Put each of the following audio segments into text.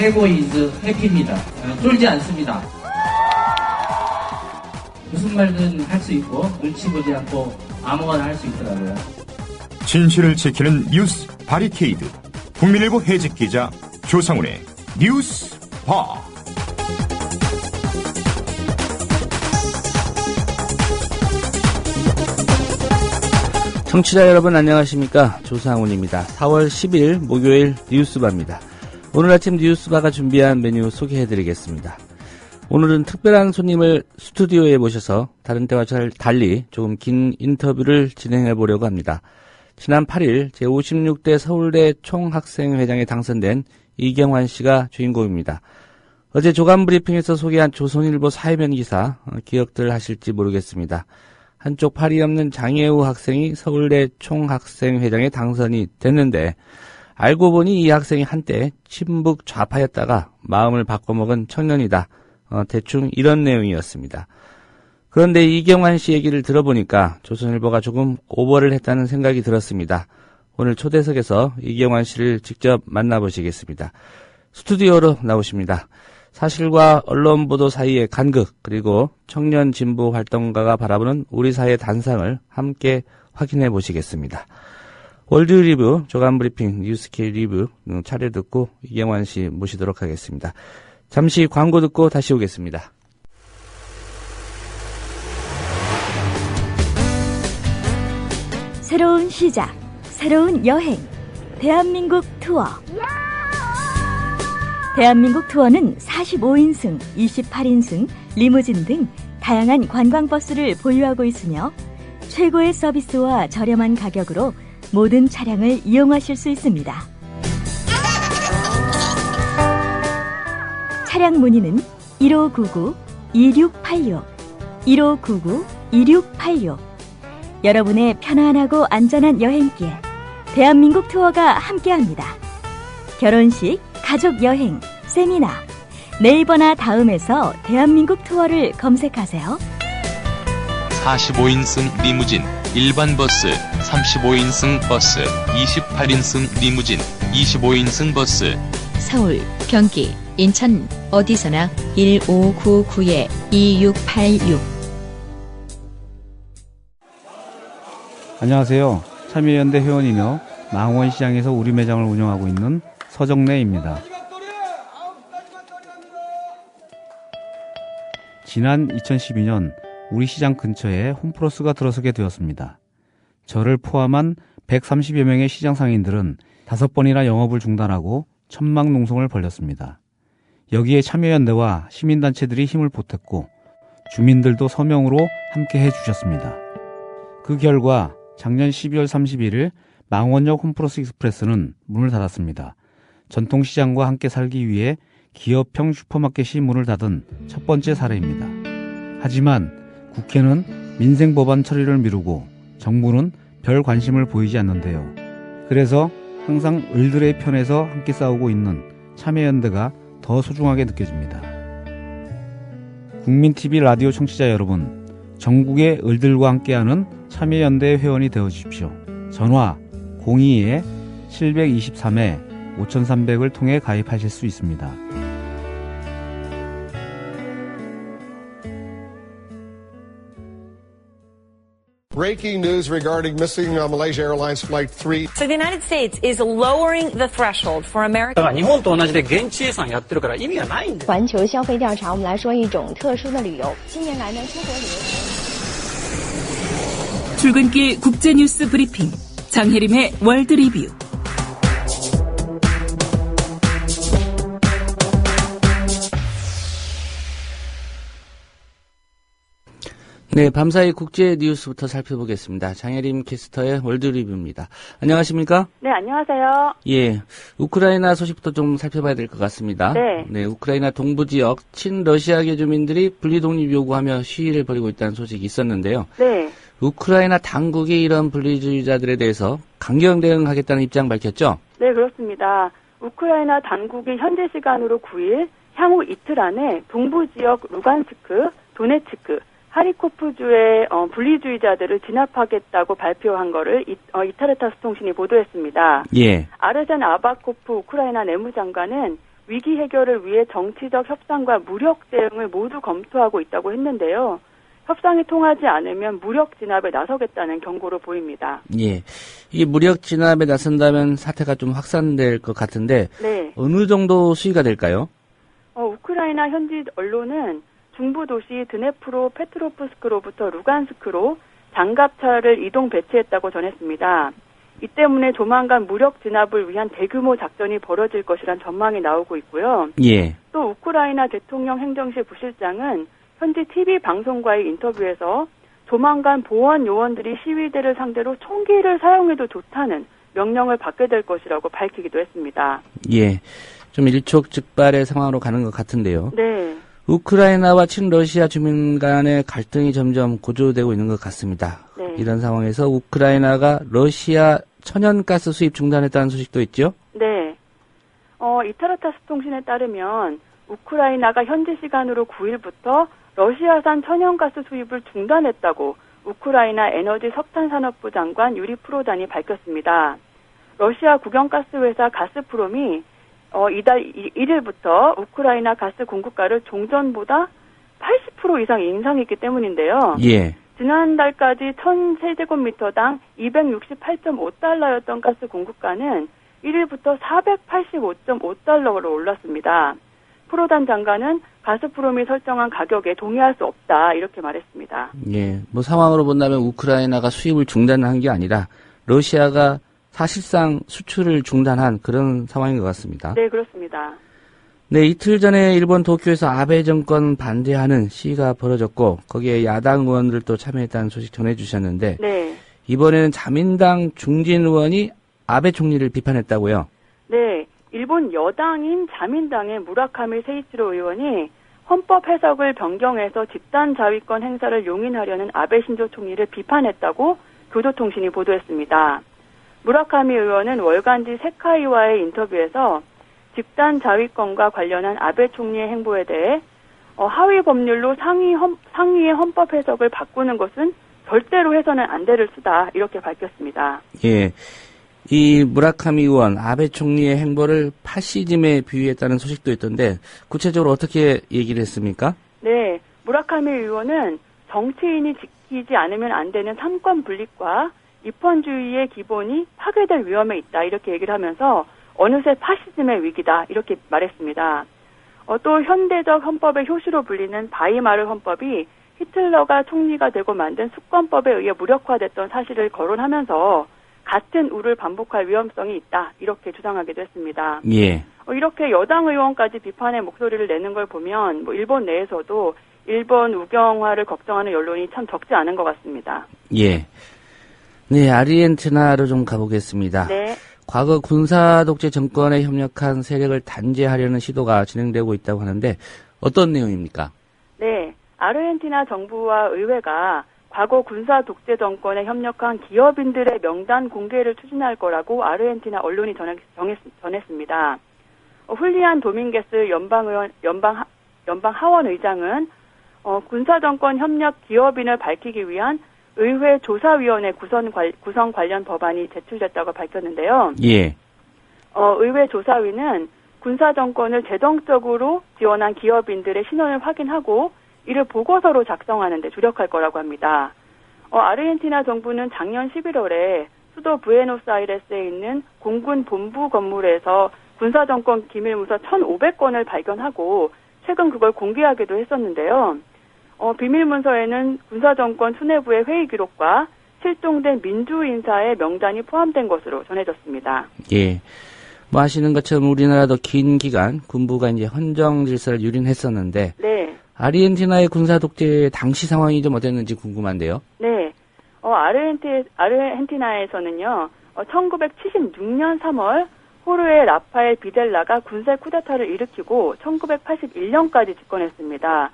ego is happy입니다. 쫄지 않습니다. 무슨 말든 할 수 있고 눈치 보지 않고 아무거나 할 수 있더라고요. 진실을 지키는 뉴스 바리케이드. 국민일보 해직 기자 조상훈의 뉴스 바. 청취자 여러분 안녕하십니까? 조상훈입니다. 4월 10일 목요일 뉴스바입니다. 오늘 아침 뉴스바가 준비한 메뉴 소개해드리겠습니다. 오늘은 특별한 손님을 스튜디오에 모셔서 다른 때와 달리 조금 긴 인터뷰를 진행해 보려고 합니다. 지난 8일 제56대 서울대 총학생회장에 당선된 이경환 씨가 주인공입니다. 어제 조간 브리핑에서 소개한 조선일보 사회면 기사 기억들 하실지 모르겠습니다. 한쪽 팔이 없는 장혜우 학생이 서울대 총학생회장에 당선이 됐는데 알고 보니 이 학생이 한때 친북 좌파였다가 마음을 바꿔먹은 청년이다. 대충 이런 내용이었습니다. 그런데 이경환 씨 얘기를 들어보니까 조선일보가 조금 오버를 했다는 생각이 들었습니다. 오늘 초대석에서 이경환 씨를 직접 만나보시겠습니다. 스튜디오로 나오십니다. 사실과 언론 보도 사이의 간극, 그리고 청년 진보 활동가가 바라보는 우리 사회의 단상을 함께 확인해 보시겠습니다. 월드 리뷰, 조간 브리핑, 뉴스킬 리뷰 차례 듣고 이경환 씨 모시도록 하겠습니다. 잠시 광고 듣고 다시 오겠습니다. 새로운 시작, 새로운 여행, 대한민국 투어. 대한민국 투어는 45인승, 28인승, 리무진 등 다양한 관광버스를 보유하고 있으며 최고의 서비스와 저렴한 가격으로 모든 차량을 이용하실 수 있습니다. 차량 문의는 1599-2686, 1599-2686. 여러분의 편안하고 안전한 여행길, 대한민국 투어가 함께합니다. 결혼식, 가족여행, 세미나, 네이버나 다음에서 대한민국 투어를 검색하세요. 45인승 리무진, 일반 버스, 35인승 버스, 28인승 리무진, 25인승 버스. 서울, 경기, 인천 어디서나 1599-2686. 안녕하세요. 참여연대 회원이며 망원시장에서 우리 매장을 운영하고 있는 서정래입니다. 지난 2012년 우리 시장 근처에 홈플러스가 들어서게 되었습니다. 저를 포함한 130여 명의 시장 상인들은 5번이나 영업을 중단하고 천막농성을 벌였습니다. 여기에 참여연대와 시민단체들이 힘을 보탰고 주민들도 서명으로 함께 해주셨습니다. 그 결과 작년 12월 31일 망원역 홈플러스 익스프레스는 문을 닫았습니다. 전통시장과 함께 살기 위해 기업형 슈퍼마켓이 문을 닫은 첫 번째 사례입니다. 하지만 국회는 민생법안 처리를 미루고 정부는 별 관심을 보이지 않는데요. 그래서 항상 을들의 편에서 함께 싸우고 있는 참여연대가 더 소중하게 느껴집니다. 국민TV 라디오 청취자 여러분, 전국의 을들과 함께하는 참여연대 회원이 되어주십시오. 전화 02-723-5300을 통해 가입하실 수 있습니다. Breaking news regarding missing Malaysia Airlines Flight 3. So the United States is lowering the threshold for American. 日本と同じで現地予算やってるから意味がないんだ。环球消费调查，我们来说一种特殊的旅游。近年来呢，出国旅游。 출근길 국제뉴스 브리핑 장혜림의 월드 리뷰. 네, 밤사이 국제 뉴스부터 살펴보겠습니다. 장혜림 캐스터의 월드 리뷰입니다. 안녕하십니까? 네, 안녕하세요. 예, 우크라이나 소식부터 좀 살펴봐야 될 것 같습니다. 네, 우크라이나 동부 지역 친러시아계 주민들이 분리독립 요구하며 시위를 벌이고 있다는 소식이 있었는데요. 네. 우크라이나 당국이 이런 분리주의자들에 대해서 강경 대응하겠다는 입장 밝혔죠? 네, 그렇습니다. 우크라이나 당국이 현재 시간으로 9일 향후 이틀 안에 동부 지역 루간스크, 도네츠크, 하리코프주의 분리주의자들을 진압하겠다고 발표한 거를 이타르타스 통신이 보도했습니다. 예. 아르잔 아바코프 우크라이나 내무장관은 위기 해결을 위해 정치적 협상과 무력 대응을 모두 검토하고 있다고 했는데요. 협상이 통하지 않으면 무력 진압에 나서겠다는 경고로 보입니다. 예, 이 무력 진압에 나선다면 사태가 좀 확산될 것 같은데 네. 어느 정도 수위가 될까요? 우크라이나 현지 언론은 중부 도시 드네프로 페트로프스크로부터 루간스크로 장갑차를 이동 배치했다고 전했습니다. 이 때문에 조만간 무력 진압을 위한 대규모 작전이 벌어질 것이란 전망이 나오고 있고요. 예. 또 우크라이나 대통령 행정실 부실장은 현지 TV 방송과의 인터뷰에서 조만간 보안 요원들이 시위대를 상대로 총기를 사용해도 좋다는 명령을 받게 될 것이라고 밝히기도 했습니다. 예. 좀 일촉즉발의 상황으로 가는 것 같은데요. 네. 우크라이나와 친러시아 주민 간의 갈등이 점점 고조되고 있는 것 같습니다. 네. 이런 상황에서 우크라이나가 러시아 천연가스 수입 중단했다는 소식도 있죠? 네. 이타르타스 통신에 따르면 우크라이나가 현지 시간으로 9일부터 러시아산 천연가스 수입을 중단했다고 우크라이나 에너지 석탄산업부 장관 유리 프로단이 밝혔습니다. 러시아 국영가스 회사 가스프롬이 이달 1일부터 우크라이나 가스 공급가를 종전보다 80% 이상 인상했기 때문인데요. 예. 지난달까지 1000세제곱미터당 268.5달러였던 가스 공급가는 1일부터 485.5달러로 올랐습니다. 프로단 장관은 가스프롬이 설정한 가격에 동의할 수 없다 이렇게 말했습니다. 예, 뭐 상황으로 본다면 우크라이나가 수입을 중단한 게 아니라 러시아가 사실상 수출을 중단한 그런 상황인 것 같습니다. 네, 그렇습니다. 네, 이틀 전에 일본 도쿄에서 아베 정권 반대하는 시위가 벌어졌고 거기에 야당 의원들도 참여했다는 소식 전해주셨는데 네. 이번에는 자민당 중진 의원이 아베 총리를 비판했다고요? 네, 일본 여당인 자민당의 무라카미 세이치로 의원이 헌법 해석을 변경해서 집단 자위권 행사를 용인하려는 아베 신조 총리를 비판했다고 교도통신이 보도했습니다. 무라카미 의원은 월간지 세카이와의 인터뷰에서 집단 자위권과 관련한 아베 총리의 행보에 대해 하위 법률로 상위의 헌법 해석을 바꾸는 것은 절대로 해서는 안 될 수다 이렇게 밝혔습니다. 예, 이 무라카미 의원 아베 총리의 행보를 파시즘에 비유했다는 소식도 있던데 구체적으로 어떻게 얘기를 했습니까? 네, 무라카미 의원은 정치인이 지키지 않으면 안 되는 삼권 분립과 입헌주의의 기본이 파괴될 위험에 있다 이렇게 얘기를 하면서 어느새 파시즘의 위기다 이렇게 말했습니다. 또 현대적 헌법의 효시로 불리는 바이마르 헌법이 히틀러가 총리가 되고 만든 수권법에 의해 무력화됐던 사실을 거론하면서 같은 우를 반복할 위험성이 있다 이렇게 주장하기도 했습니다. 예. 이렇게 여당 의원까지 비판의 목소리를 내는 걸 보면 일본 내에서도 일본 우경화를 걱정하는 언론이 참 적지 않은 것 같습니다. 예. 네, 아르헨티나로 좀 가보겠습니다. 네. 과거 군사 독재 정권에 협력한 세력을 단죄하려는 시도가 진행되고 있다고 하는데 어떤 내용입니까? 네, 아르헨티나 정부와 의회가 과거 군사 독재 정권에 협력한 기업인들의 명단 공개를 추진할 거라고 아르헨티나 언론이 전했습니다. 훌리안 도밍게스 연방 하원 의장은 군사 정권 협력 기업인을 밝히기 위한 의회 조사위원회 구성 관련 법안이 제출됐다고 밝혔는데요. 예. 의회 조사위는 군사 정권을 재정적으로 지원한 기업인들의 신원을 확인하고 이를 보고서로 작성하는 데 주력할 거라고 합니다. 아르헨티나 정부는 작년 11월에 수도 부에노스아이레스에 있는 공군 본부 건물에서 군사 정권 기밀문서 1,500건을 발견하고 최근 그걸 공개하기도 했었는데요. 비밀문서에는 군사정권 수뇌부의 회의 기록과 실종된 민주인사의 명단이 포함된 것으로 전해졌습니다. 예. 뭐 아시는 것처럼 우리나라도 긴 기간 군부가 이제 헌정 질서를 유린했었는데. 네. 아르헨티나의 군사 독재 당시 상황이 좀 어땠는지 궁금한데요. 네. 아르헨티나에서는요, 1976년 3월 호르에 라파엘 비델라가 군사 쿠데타를 일으키고 1981년까지 집권했습니다.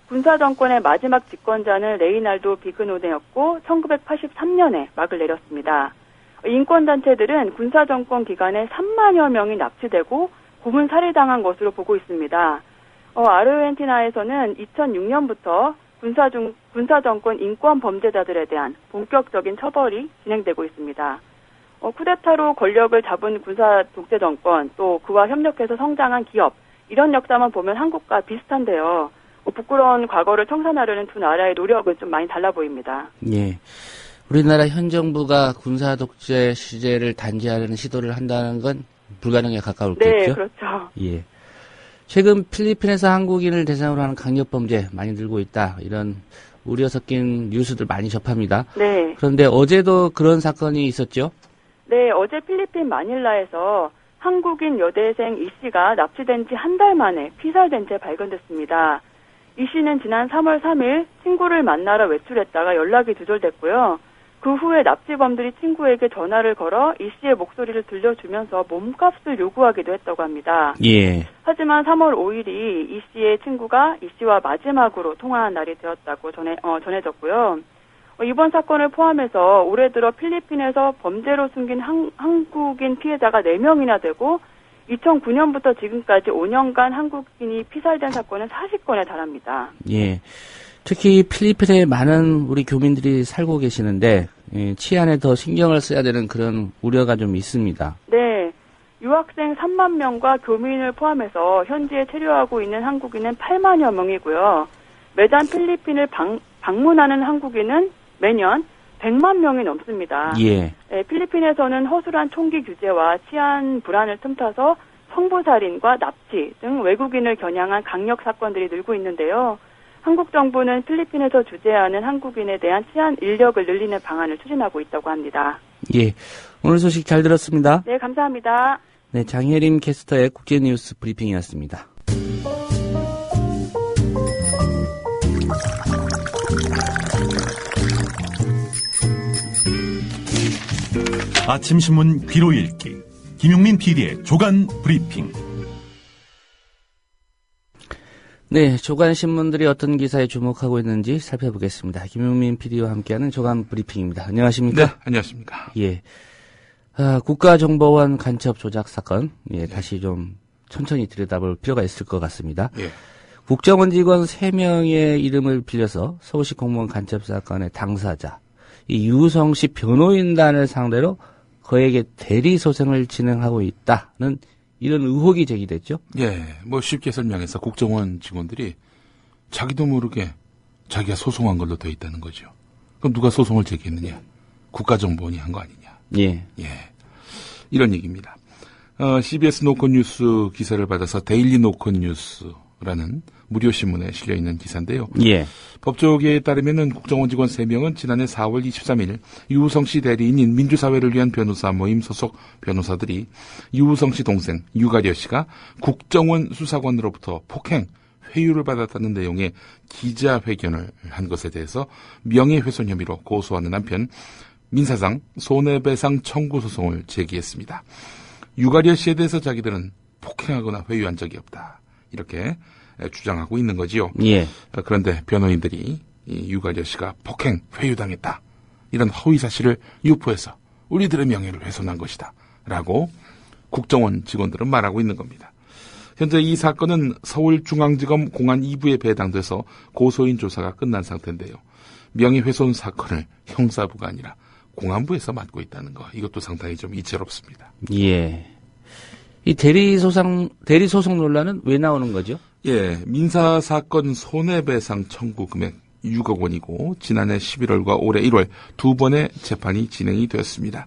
군사 정권의 마지막 집권자는 레이날도 비그노네였고 1983년에 막을 내렸습니다. 인권단체들은 군사 정권 기간에 3만여 명이 납치되고 고문 살해당한 것으로 보고 있습니다. 아르헨티나에서는 2006년부터 군사 정권 인권 범죄자들에 대한 본격적인 처벌이 진행되고 있습니다. 쿠데타로 권력을 잡은 군사 독재 정권 또 그와 협력해서 성장한 기업 이런 역사만 보면 한국과 비슷한데요. 부끄러운 과거를 청산하려는 두 나라의 노력은 좀 많이 달라 보입니다. 예. 우리나라 현 정부가 군사 독재 시제를 단죄하려는 시도를 한다는 건 불가능에 가까울겠죠? 네, 그렇죠. 예. 최근 필리핀에서 한국인을 대상으로 하는 강력범죄 많이 늘고 있다. 이런 우려 섞인 뉴스들 많이 접합니다. 네. 그런데 어제도 그런 사건이 있었죠? 네, 어제 필리핀 마닐라에서 한국인 여대생 이 씨가 납치된 지 한 달 만에 피살된 채 발견됐습니다. 이 씨는 지난 3월 3일 친구를 만나러 외출했다가 연락이 두절됐고요. 그 후에 납치범들이 친구에게 전화를 걸어 이 씨의 목소리를 들려주면서 몸값을 요구하기도 했다고 합니다. 예. 하지만 3월 5일이 이 씨의 친구가 이 씨와 마지막으로 통화한 날이 되었다고 전해졌고요. 이번 사건을 포함해서 올해 들어 필리핀에서 범죄로 숨긴 한국인 피해자가 4명이나 되고 2009년부터 지금까지 5년간 한국인이 피살된 사건은 40건에 달합니다. 예. 특히 필리핀에 많은 우리 교민들이 살고 계시는데 치안에 더 신경을 써야 되는 그런 우려가 좀 있습니다. 네. 유학생 3만 명과 교민을 포함해서 현지에 체류하고 있는 한국인은 8만여 명이고요. 매달 필리핀을 방문하는 한국인은 매년 100만 명이 넘습니다. 예. 네, 필리핀에서는 허술한 총기 규제와 치안 불안을 틈타서 성부살인과 납치 등 외국인을 겨냥한 강력 사건들이 늘고 있는데요. 한국 정부는 필리핀에서 주재하는 한국인에 대한 치안 인력을 늘리는 방안을 추진하고 있다고 합니다. 예. 오늘 소식 잘 들었습니다. 네, 감사합니다. 네, 장혜림 캐스터의 국제뉴스 브리핑이었습니다. 아침 신문 귀로 읽기 김용민 PD의 조간 브리핑. 네, 조간 신문들이 어떤 기사에 주목하고 있는지 살펴보겠습니다. 김용민 PD와 함께하는 조간 브리핑입니다. 안녕하십니까? 네, 안녕하십니까? 예. 국가정보원 간첩 조작 사건, 예, 다시 좀 천천히 들여다볼 필요가 있을 것 같습니다. 예. 국정원 직원 3명의 이름을 빌려서 서울시 공무원 간첩 사건의 당사자, 이 유성씨 변호인단을 상대로 그에게 대리 소송을 진행하고 있다는 이런 의혹이 제기됐죠? 예, 뭐 쉽게 설명해서 국정원 직원들이 자기도 모르게 자기가 소송한 걸로 돼 있다는 거죠. 그럼 누가 소송을 제기했느냐? 국가정보원이 한 거 아니냐? 예. 예. 이런 얘기입니다. CBS 노컷 뉴스 기사를 받아서 데일리 노컷 뉴스라는 무료 신문에 실려 있는 기사인데요. 예. 법조계에 따르면은 국정원 직원 3명은 지난해 4월 23일 유우성 씨 대리인인 민주사회를 위한 변호사 모임 소속 변호사들이 유우성 씨 동생 유가려 씨가 국정원 수사관으로부터 폭행, 회유를 받았다는 내용의 기자회견을 한 것에 대해서 명예훼손 혐의로 고소하는 한편 민사상 손해배상 청구 소송을 제기했습니다. 유가려 씨에 대해서 자기들은 폭행하거나 회유한 적이 없다. 이렇게 주장하고 있는 거지요. 예. 그런데 변호인들이 이 유가려 씨가 폭행, 회유당했다. 이런 허위 사실을 유포해서 우리들의 명예를 훼손한 것이다. 라고 국정원 직원들은 말하고 있는 겁니다. 현재 이 사건은 서울중앙지검 공안 2부에 배당돼서 고소인 조사가 끝난 상태인데요. 명예훼손 사건을 형사부가 아니라 공안부에서 맡고 있다는 거, 이것도 상당히 좀 이채롭습니다. 예. 이 대리소송 논란은 왜 나오는 거죠? 예, 민사사건 손해배상 청구 금액 6억 원이고 지난해 11월과 올해 1월 두 번의 재판이 진행이 되었습니다.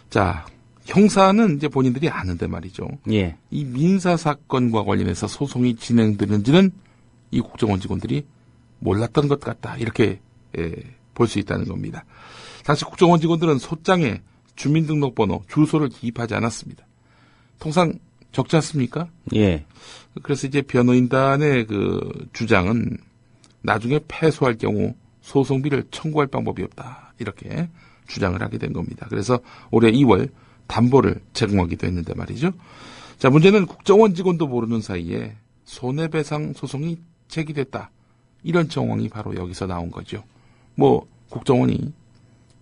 자, 형사는 이제 본인들이 아는데 말이죠. 예. 이 민사사건과 관련해서 소송이 진행되는지는 이 국정원 직원들이 몰랐던 것 같다. 이렇게 볼 수 있다는 겁니다. 당시 국정원 직원들은 소장에 주민등록번호, 주소를 기입하지 않았습니다. 통상 적지 않습니까? 예. 그래서 이제 변호인단의 그 주장은 나중에 패소할 경우 소송비를 청구할 방법이 없다. 이렇게 주장을 하게 된 겁니다. 그래서 올해 2월 담보를 제공하기도 했는데 말이죠. 자, 문제는 국정원 직원도 모르는 사이에 손해배상 소송이 제기됐다. 이런 정황이 바로 여기서 나온 거죠. 뭐 국정원이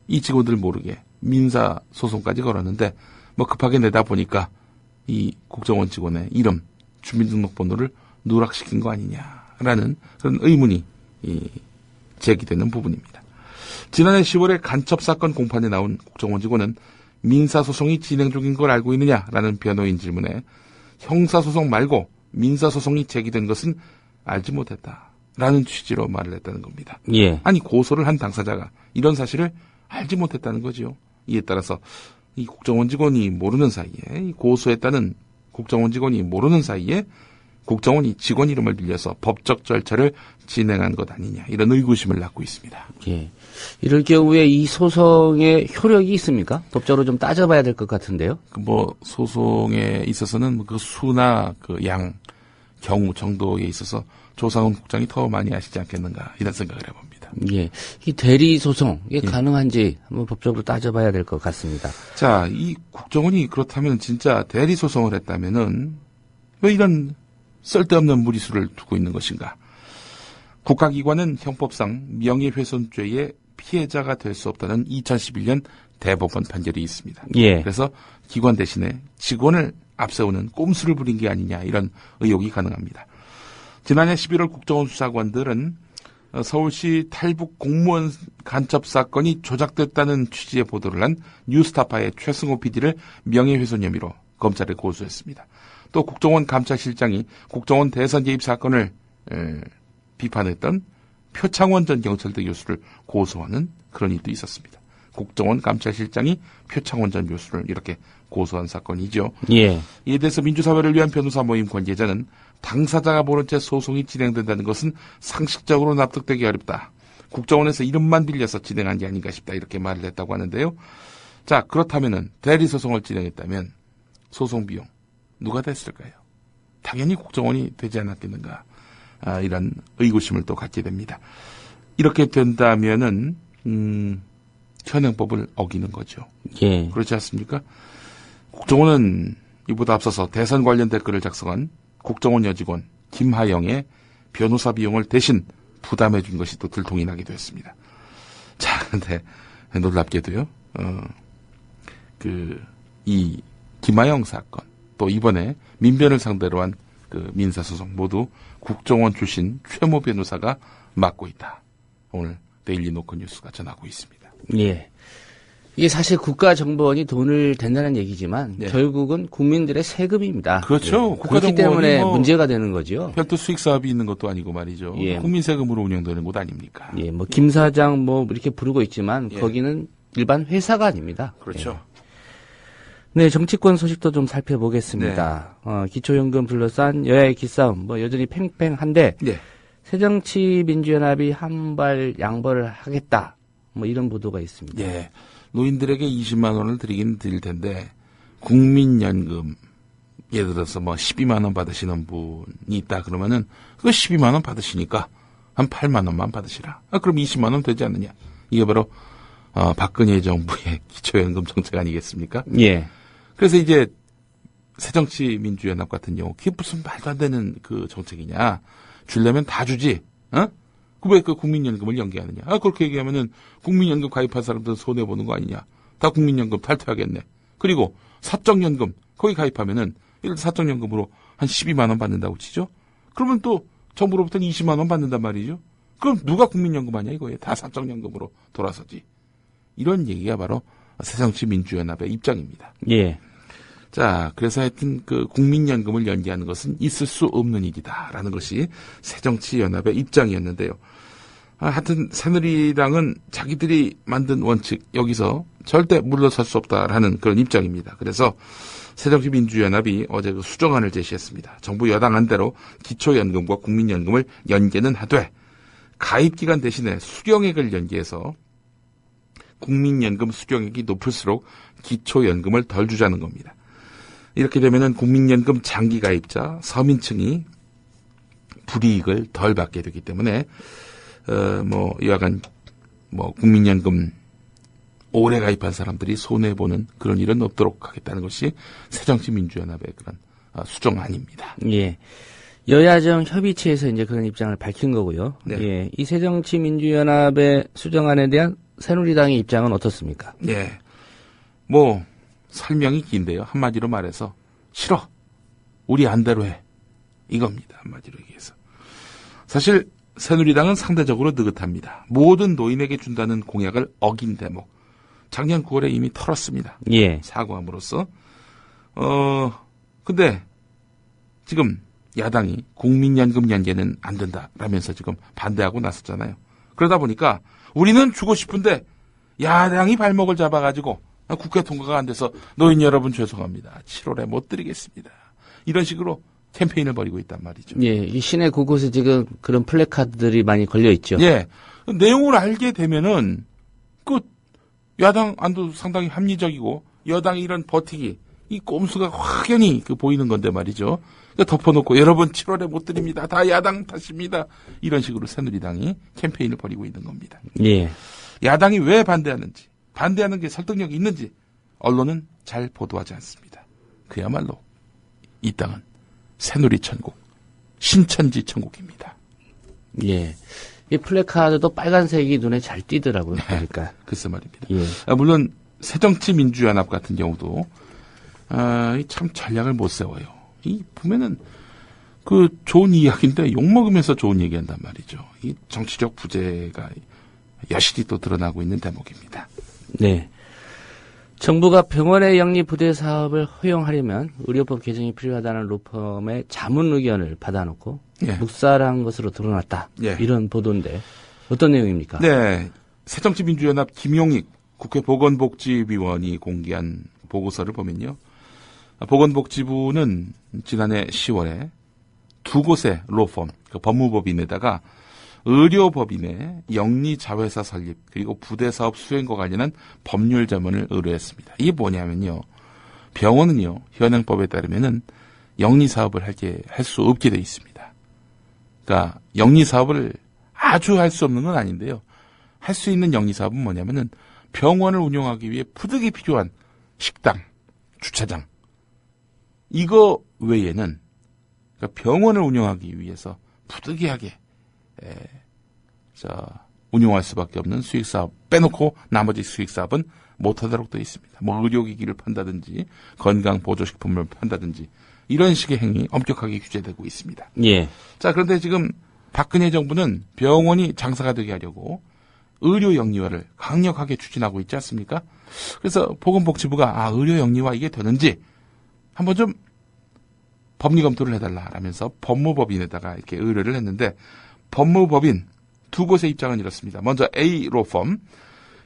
이 직원들 모르게 민사 소송까지 걸었는데 뭐 급하게 내다 보니까 이 국정원 직원의 이름, 주민등록번호를 누락시킨 거 아니냐라는 그런 의문이 제기되는 부분입니다. 지난해 10월에 간첩사건 공판에 나온 국정원 직원은 민사소송이 진행 중인 걸 알고 있느냐라는 변호인 질문에 형사소송 말고 민사소송이 제기된 것은 알지 못했다라는 취지로 말을 했다는 겁니다. 예. 아니 고소를 한 당사자가 이런 사실을 알지 못했다는 거죠. 이에 따라서 이 국정원 직원이 모르는 사이에 이 고소했다는 국정원 직원이 모르는 사이에 국정원이 직원 이름을 빌려서 법적 절차를 진행한 것 아니냐 이런 의구심을 낳고 있습니다. 예. 이럴 경우에 이 소송의 효력이 있습니까? 법적으로 좀 따져봐야 될 것 같은데요. 뭐 소송에 있어서는 그 수나 그 양 경우 정도에 있어서 조상훈 국장이 더 많이 아시지 않겠는가 이런 생각을 해봅니다. 예, 이 대리 소송 이게 가능한지 한번 법적으로 따져봐야 될 것 같습니다. 자, 이 국정원이 그렇다면 진짜 대리 소송을 했다면은 왜 이런 쓸데없는 무리수를 두고 있는 것인가? 국가기관은 형법상 명예훼손죄의 피해자가 될 수 없다는 2011년 대법원 판결이 있습니다. 예. 그래서 기관 대신에 직원을 앞세우는 꼼수를 부린 게 아니냐 이런 의혹이 가능합니다. 지난해 11월 국정원 수사관들은 서울시 탈북 공무원 간첩 사건이 조작됐다는 취지의 보도를 한 뉴스타파의 최승호 PD를 명예훼손 혐의로 검찰에 고소했습니다. 또 국정원 감찰실장이 국정원 대선 개입 사건을 비판했던 표창원 전 경찰대 교수를 고소하는 그런 일도 있었습니다. 국정원 감찰실장이 표창원 전 교수를 이렇게 고소한 사건이죠. 예. 이에 대해서 민주사회를 위한 변호사 모임 관계자는 당사자가 모른 채 소송이 진행된다는 것은 상식적으로 납득되기 어렵다. 국정원에서 이름만 빌려서 진행한 게 아닌가 싶다. 이렇게 말을 했다고 하는데요. 자, 그렇다면은 대리소송을 진행했다면 소송 비용 누가 냈을까요? 당연히 국정원이 되지 않았겠는가. 이런 의구심을 또 갖게 됩니다. 이렇게 된다면은 현행법을 어기는 거죠. 예. 그렇지 않습니까? 국정원은 이보다 앞서서 대선 관련 댓글을 작성한 국정원 여직원 김하영의 변호사 비용을 대신 부담해 준 것이 또 들통이 나기도 했습니다. 자, 근데 놀랍게도요. 이 김하영 사건 또 이번에 민변을 상대로 한 그 민사소송 모두 국정원 출신 최모 변호사가 맡고 있다. 오늘 데일리 노컷 뉴스가 전하고 있습니다. 예. 이게 사실 국가정보원이 돈을 댄다는 얘기지만 네. 결국은 국민들의 세금입니다. 그렇죠. 예. 그렇기 때문에 문제가 되는 거죠. 별도 수익 사업이 있는 것도 아니고 말이죠. 예. 국민 세금으로 운영되는 곳 아닙니까? 예, 뭐 김 사장 뭐 이렇게 부르고 있지만 예. 거기는 일반 회사가 아닙니다. 그렇죠. 예. 네, 정치권 소식도 좀 살펴보겠습니다. 네. 기초연금 둘러싼 여야의 기싸움 뭐 여전히 팽팽한데 네. 새정치민주연합이 한발 양보를 하겠다. 뭐 이런 보도가 있습니다. 예. 노인들에게 20만 원을 드리긴 드릴 텐데 국민연금 예를 들어서 뭐 12만 원 받으시는 분이 있다 그러면은 그 12만 원 받으시니까 한 8만 원만 받으시라. 그럼 20만 원 되지 않느냐. 이게 바로 박근혜 정부의 기초연금 정책 아니겠습니까? 예. 그래서 이제 새정치민주연합 같은 경우 그게 무슨 말도 안 되는 그 정책이냐. 주려면 다 주지. 왜 그 국민연금을 연기하느냐. 그렇게 얘기하면은 국민연금 가입한 사람들은 손해보는 거 아니냐. 다 국민연금 탈퇴하겠네. 그리고 사적연금 거기 가입하면은 예를 들어 사적연금으로 한 12만 원 받는다고 치죠. 그러면 또 정부로부터는 20만 원 받는단 말이죠. 그럼 누가 국민연금 하냐 이거예요. 다 사적연금으로 돌아서지. 이런 얘기가 바로 새정치민주연합의 입장입니다. 예. 자, 그래서 하여튼 그 국민연금을 연기하는 것은 있을 수 없는 일이다라는 것이 새정치연합의 입장이었는데요. 하여튼 새누리당은 자기들이 만든 원칙 여기서 절대 물러설 수 없다라는 그런 입장입니다. 그래서 새정치민주연합이 어제 그 수정안을 제시했습니다. 정부 여당 안대로 기초연금과 국민연금을 연계는 하되 가입기간 대신에 수령액을 연계해서 국민연금 수령액이 높을수록 기초연금을 덜 주자는 겁니다. 이렇게 되면은 국민연금 장기 가입자 서민층이 불이익을 덜 받게 되기 때문에 여하간 국민연금 오래 가입한 사람들이 손해 보는 그런 일은 없도록 하겠다는 것이 새정치민주연합의 그런 수정안입니다. 예. 여야정 협의체에서 이제 그런 입장을 밝힌 거고요. 네. 예. 이 새정치민주연합의 수정안에 대한 새누리당의 입장은 어떻습니까? 예. 설명이 긴데요. 한마디로 말해서 싫어. 우리 안대로 해. 이겁니다. 한마디로 얘기해서. 사실 새누리당은 상대적으로 느긋합니다. 모든 노인에게 준다는 공약을 어긴 대목. 작년 9월에 이미 털었습니다. 예. 사과함으로써. 근데 지금 야당이 국민연금 연계는 안 된다라면서 지금 반대하고 나섰잖아요. 그러다 보니까 우리는 주고 싶은데 야당이 발목을 잡아가지고 국회 통과가 안 돼서 노인 여러분 죄송합니다. 7월에 못 드리겠습니다. 이런 식으로 캠페인을 벌이고 있단 말이죠. 예, 이 시내 곳곳에 지금 그런 플래카드들이 많이 걸려 있죠. 예, 내용을 알게 되면은 그 야당 안도 상당히 합리적이고 여당이 이런 버티기 이 꼼수가 확연히 보이는 건데 말이죠. 그러니까 덮어놓고 여러분 7월에 못 드립니다. 다 야당 탓입니다. 이런 식으로 새누리당이 캠페인을 벌이고 있는 겁니다. 예. 야당이 왜 반대하는지, 반대하는 게 설득력이 있는지 언론은 잘 보도하지 않습니다. 그야말로 이 땅은 새누리 천국, 신천지 천국입니다. 예. 이 플래카드도 빨간색이 눈에 잘 띄더라고요. 그러니까. 글쎄 말입니다. 예. 물론 새정치민주연합 같은 경우도 참 전략을 못 세워요. 이 보면은 그 좋은 이야기인데 욕 먹으면서 좋은 얘기한단 말이죠. 이 정치적 부재가 여실히 또 드러나고 있는 대목입니다. 네. 정부가 병원의 영리 부대 사업을 허용하려면 의료법 개정이 필요하다는 로펌의 자문 의견을 받아놓고 예. 묵살한 것으로 드러났다. 예. 이런 보도인데 어떤 내용입니까? 네. 새정치민주연합 김용익 국회 보건복지위원이 공개한 보고서를 보면요. 보건복지부는 지난해 10월에 두 곳의 로펌, 법무법인에다가 의료법인의 영리자회사 설립 그리고 부대사업 수행과 관련한 법률 자문을 의뢰했습니다. 이게 뭐냐면요. 병원은요. 현행법에 따르면은 영리사업을 할 수 없게 돼 있습니다. 그러니까 영리사업을 아주 할 수 없는 건 아닌데요. 할 수 있는 영리사업은 뭐냐면은 병원을 운영하기 위해 부득이 필요한 식당, 주차장 이거 외에는 그러니까 병원을 운영하기 위해서 부득이하게 운영할 수밖에 없는 수익사업 빼놓고 나머지 수익사업은 못하도록 되어 있습니다. 뭐 의료기기를 판다든지 건강보조식품을 판다든지 이런 식의 행위 엄격하게 규제되고 있습니다. 예. 자, 그런데 지금 박근혜 정부는 병원이 장사가 되게 하려고 의료 영리화를 강력하게 추진하고 있지 않습니까? 그래서 보건복지부가 의료 영리화 이게 되는지 한번 좀 법리 검토를 해달라라면서 법무법인에다가 이렇게 의뢰를 했는데 법무법인 두 곳의 입장은 이렇습니다. 먼저 A 로펌.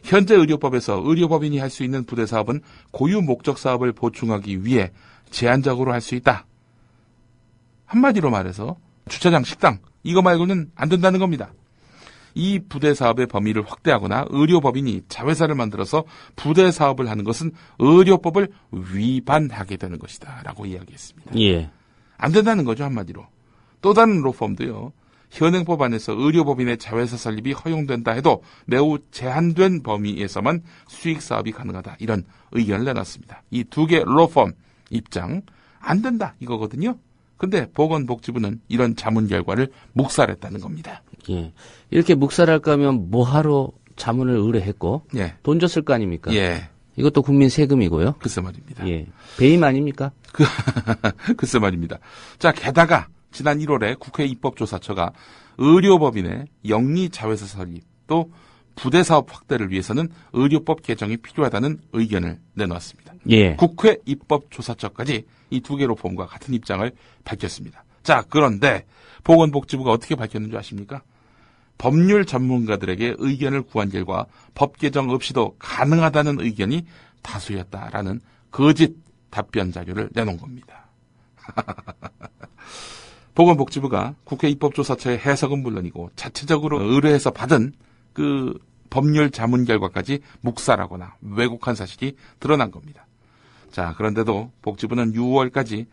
현재 의료법에서 의료법인이 할 수 있는 부대사업은 고유 목적 사업을 보충하기 위해 제한적으로 할 수 있다. 한마디로 말해서 주차장, 식당 이거 말고는 안 된다는 겁니다. 이 부대사업의 범위를 확대하거나 의료법인이 자회사를 만들어서 부대사업을 하는 것은 의료법을 위반하게 되는 것이다. 라고 이야기했습니다. 예. 안 된다는 거죠, 한마디로. 또 다른 로펌도요. 현행법 안에서 의료법인의 자회사 설립이 허용된다 해도 매우 제한된 범위에서만 수익사업이 가능하다. 이런 의견을 내놨습니다. 이 두 개 로펌 입장 안 된다 이거거든요. 근데 보건복지부는 이런 자문 결과를 묵살했다는 겁니다. 예. 이렇게 묵살할 거면 뭐하러 자문을 의뢰했고 예. 돈 줬을 거 아닙니까? 예. 이것도 국민 세금이고요. 글쎄 말입니다. 예. 배임 아닙니까? 글쎄 말입니다. 자, 게다가 지난 1월에 국회 입법조사처가 의료법인의 영리자회사 설립 또 부대사업 확대를 위해서는 의료법 개정이 필요하다는 의견을 내놓았습니다. 예. 국회 입법조사처까지 이 두 개 로펌과 같은 입장을 밝혔습니다. 자, 그런데 보건복지부가 어떻게 밝혔는지 아십니까? 법률 전문가들에게 의견을 구한 결과 법 개정 없이도 가능하다는 의견이 다수였다라는 거짓 답변 자료를 내놓은 겁니다. 보건복지부가 국회 입법조사처의 해석은 물론이고 자체적으로 의뢰해서 받은 그 법률 자문 결과까지 묵살하거나 왜곡한 사실이 드러난 겁니다. 자, 그런데도 복지부는 6월까지